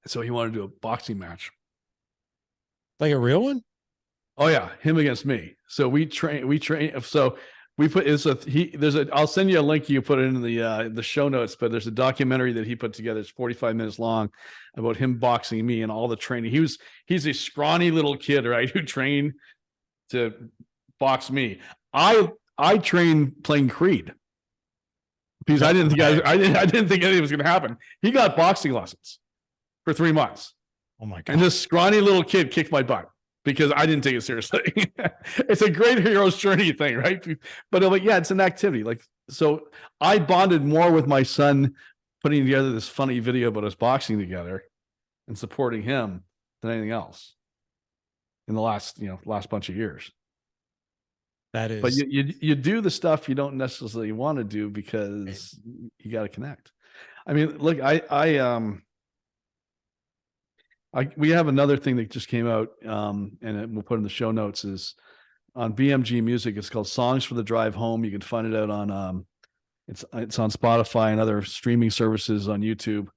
S2: So he wanted to do a boxing match.
S1: Like a real one?
S2: Oh yeah, him against me. So we train. So we put I'll send you a link. You put it in the show notes, but there's a documentary that he put together. It's 45 minutes long about him boxing me and all the training. He's a scrawny little kid, right? Who trained to box me. I trained playing Creed because
S1: No
S2: I didn't think
S1: way.
S2: I didn't think anything was going to happen. He got boxing lessons for 3 months.
S1: Oh my
S2: And
S1: God.
S2: this scrawny little kid kicked my butt because I didn't take it seriously. It's a great hero's journey thing, right? But I'm like, yeah, it's an activity. Like, so I bonded more with my son putting together this funny video about us boxing together and supporting him than anything else in the last bunch of years.
S1: That
S2: But
S1: is
S2: you do the stuff you don't necessarily want to do because you got to connect. I mean, look, we have another thing that just came out, and we'll put in the show notes, is on BMG Music. It's called Songs for the Drive Home. You can find it out on it's on Spotify and other streaming services, on YouTube.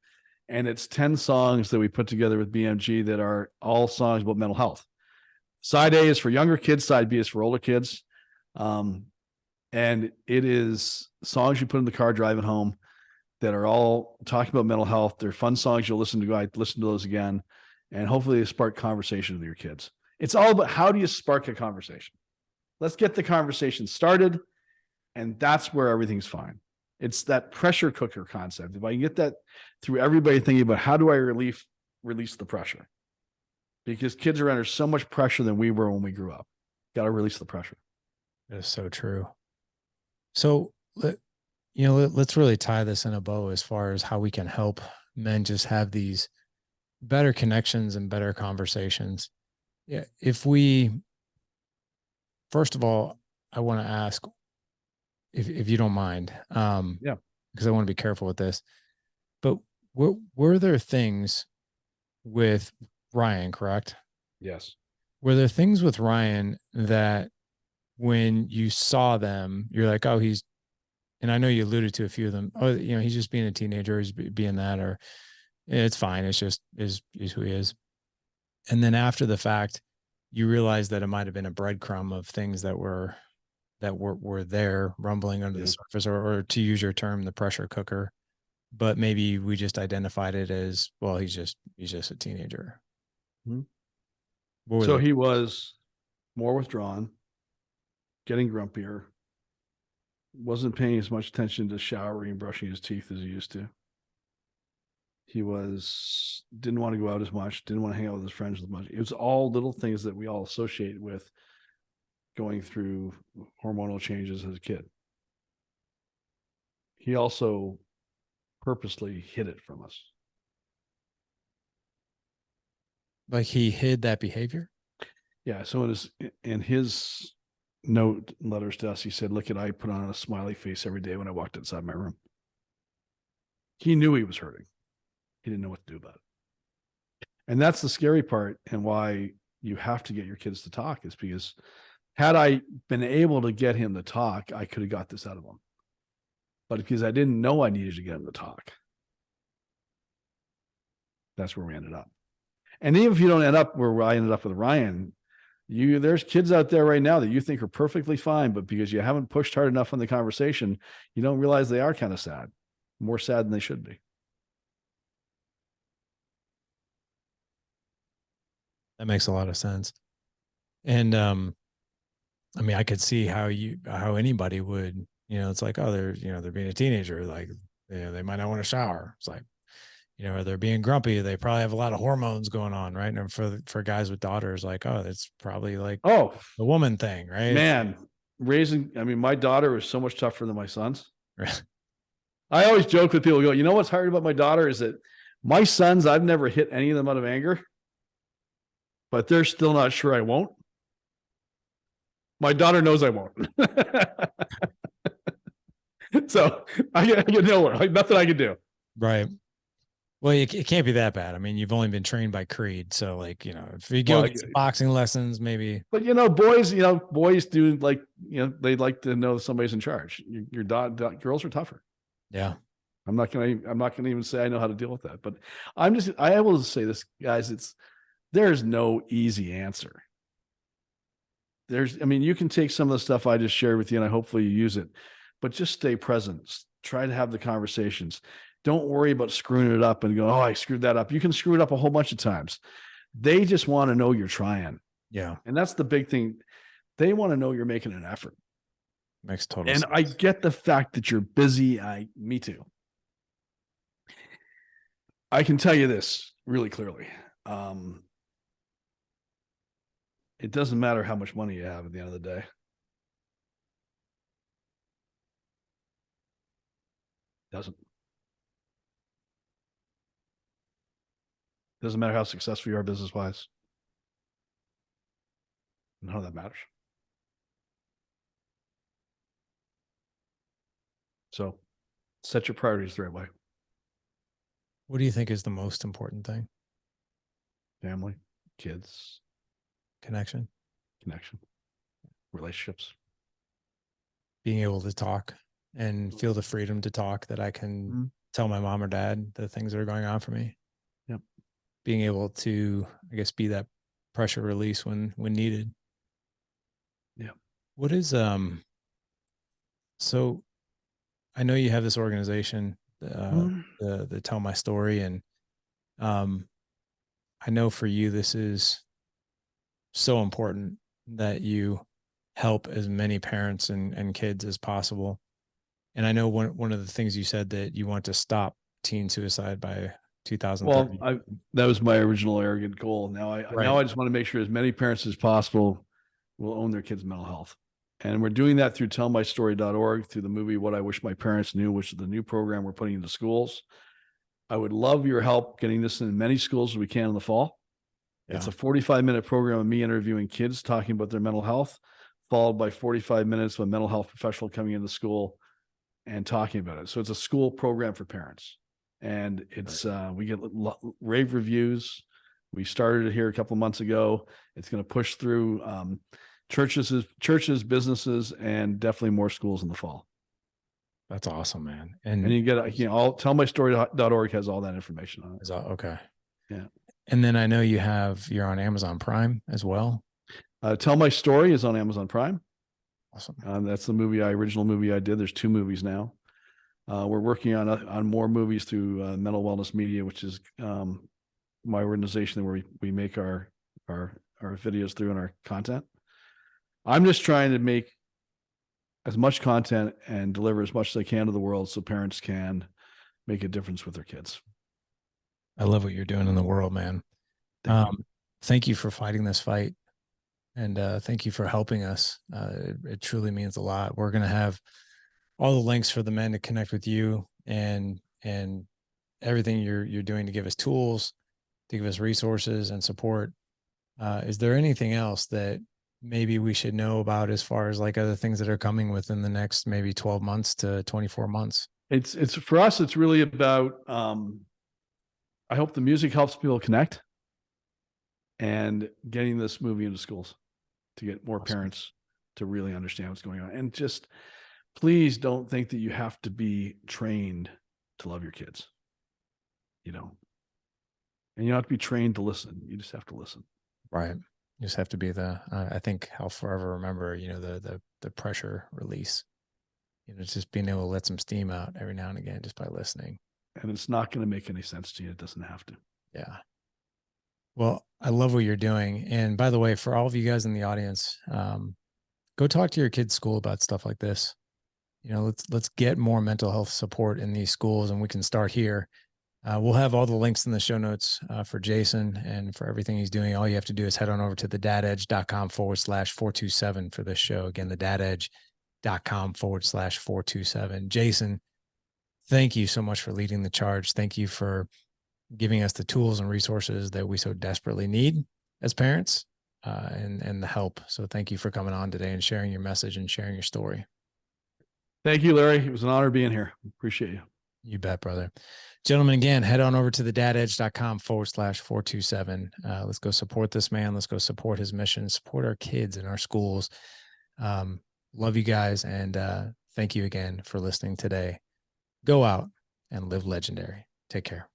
S2: And it's 10 songs that we put together with BMG that are all songs about mental health. Side A is for younger kids, side B is for older kids. And it is songs you put in the car driving home that are all talking about mental health. They're fun songs you'll listen to. I listen to those again, and hopefully they spark conversation with your kids. It's all about how do you spark a conversation? Let's get the conversation started, and that's where everything's fine. It's that pressure cooker concept. If I can get that through everybody thinking about how do I release the pressure? Because kids are under so much pressure than we were when we grew up. Got to release the pressure.
S1: that is so true. So let's really tie this in a bow as far as how we can help men just have these better connections and better conversations. Yeah. First of all, I want to ask if you don't mind,
S2: Yeah.
S1: because I want to be careful with this, but were there things with Ryan, correct?
S2: Yes.
S1: Were there things with Ryan that when you saw them, you're like, oh, and I know you alluded to a few of them. Oh, he's just being a teenager. He's being that, or it's fine. It's just is who he is. And then after the fact, you realize that it might have been a breadcrumb of things that were there rumbling under the surface, or to use your term, the pressure cooker. But maybe we just identified it as, well, he's just a teenager.
S2: Mm-hmm. So he was more withdrawn, getting grumpier, wasn't paying as much attention to showering and brushing his teeth as he used to. He didn't want to go out as much, didn't want to hang out with his friends as much. It was all little things that we all associate with going through hormonal changes as a kid. He also purposely hid it from us.
S1: Like he hid that behavior?
S2: Yeah. So in his note letters to us, he said, look, I put on a smiley face every day when I walked inside my room. He knew he was hurting. He didn't know what to do about it. And that's the scary part, and why you have to get your kids to talk, is because had I been able to get him to talk, I could have got this out of him. But because I didn't know I needed to get him to talk, that's where we ended up. And even if you don't end up where I ended up with Ryan, There's kids out there right now that you think are perfectly fine, but because you haven't pushed hard enough on the conversation, you don't realize they are kind of sad, more sad than they should be.
S1: That makes a lot of sense. And I mean, I could see how anybody would, it's like, oh, they're being a teenager, like, they might not want to shower. It's like, or they're being grumpy. They probably have a lot of hormones going on, right? And for guys with daughters, like, oh, it's probably like
S2: Oh,
S1: the woman thing, right?
S2: man, my daughter was so much tougher than my sons. I always joke with people, what's hard about my daughter is that my sons, I've never hit any of them out of anger, but they're still not sure I won't. My daughter knows I won't. So I get nowhere. Like, nothing I can do.
S1: Right. Well, it can't be that bad. I mean, you've only been trained by Creed, so like, if you go get some boxing lessons, maybe.
S2: But boys do like, they like to know somebody's in charge. Your girls are tougher.
S1: Yeah.
S2: I'm not gonna even say I know how to deal with that. But I will say this, guys. There's no easy answer. You can take some of the stuff I just shared with you, and hopefully you use it, but just stay present. Try to have the conversations. Don't worry about screwing it up and go, oh, I screwed that up. You can screw it up a whole bunch of times. They just want to know you're trying.
S1: Yeah.
S2: And that's the big thing. They want to know you're making an effort.
S1: Makes total sense.
S2: And I get the fact that you're busy. Me too. I can tell you this really clearly. It doesn't matter how much money you have at the end of the day. Doesn't matter how successful you are business wise. None of that matters. So set your priorities the right way.
S1: What do you think is the most important thing?
S2: Family, kids,
S1: connection,
S2: relationships.
S1: Being able to talk and feel the freedom to talk, that I can tell my mom or dad the things that are going on for me.
S2: Yep.
S1: Being able to, I guess, be that pressure release when needed.
S2: Yeah.
S1: What is, so I know you have this organization, the Tell My Story. And I know for you, this is so important that you help as many parents and kids as possible. And I know one of the things you said, that you want to stop teen suicide by 2030.
S2: Well, that was my original arrogant goal. Now I just want to make sure as many parents as possible will own their kids' mental health. And we're doing that through tellmystory.org, through the movie What I Wish My Parents Knew, which is the new program we're putting into schools. I would love your help getting this in as many schools as we can in the fall. Yeah. It's a 45-minute program of me interviewing kids talking about their mental health, followed by 45 minutes of a mental health professional coming into school and talking about it. So it's a school program for parents. And it's we get rave reviews. We started it here a couple of months ago. It's going to push through churches, businesses, and definitely more schools in the fall.
S1: That's awesome, man.
S2: And you get, tellmystory.org has all that information on it.
S1: Okay.
S2: Yeah.
S1: And then I know you're on Amazon Prime as well.
S2: Tell My Story is on Amazon Prime.
S1: Awesome.
S2: That's the original movie I did. There's 2 movies now. We're working on more movies through Mental Wellness Media, which is my organization where we make our videos through and our content. I'm just trying to make as much content and deliver as much as I can to the world so parents can make a difference with their kids.
S1: I love what you're doing in the world, man. Thank you for fighting this fight. And thank you for helping us. It truly means a lot. We're going to have all the links for the men to connect with you, and everything you're doing to give us tools, to give us resources and support. Is there anything else that maybe we should know about as far as like other things that are coming within the next maybe 12 months to 24 months?
S2: It's for us, it's really about, I hope the music helps people connect, and getting this movie into schools to get more parents to really understand what's going on. And just please don't think that you have to be trained to love your kids, and you don't have to be trained to listen. You just have to listen.
S1: Right. You just have to be I think I'll forever remember, the pressure release, just being able to let some steam out every now and again, just by listening.
S2: And it's not going to make any sense to you. It doesn't have to.
S1: Yeah. Well, I love what you're doing. And by the way, for all of you guys in the audience, go talk to your kids' school about stuff like this. Let's get more mental health support in these schools, and we can start here. We'll have all the links in the show notes for Jason and for everything he's doing. All you have to do is head on over to thedadedge.com/427 for this show. Again, thedadedge.com/427. Jason, thank you so much for leading the charge. Thank you for giving us the tools and resources that we so desperately need as parents, and the help. So thank you for coming on today and sharing your message and sharing your story.
S2: Thank you, Larry. It was an honor being here. Appreciate you.
S1: You bet, brother. Gentlemen, again, head on over to thedadedge.com/427. Let's go support this man. Let's go support his mission, support our kids in our schools. Love you guys. And thank you again for listening today. Go out and live legendary. Take care.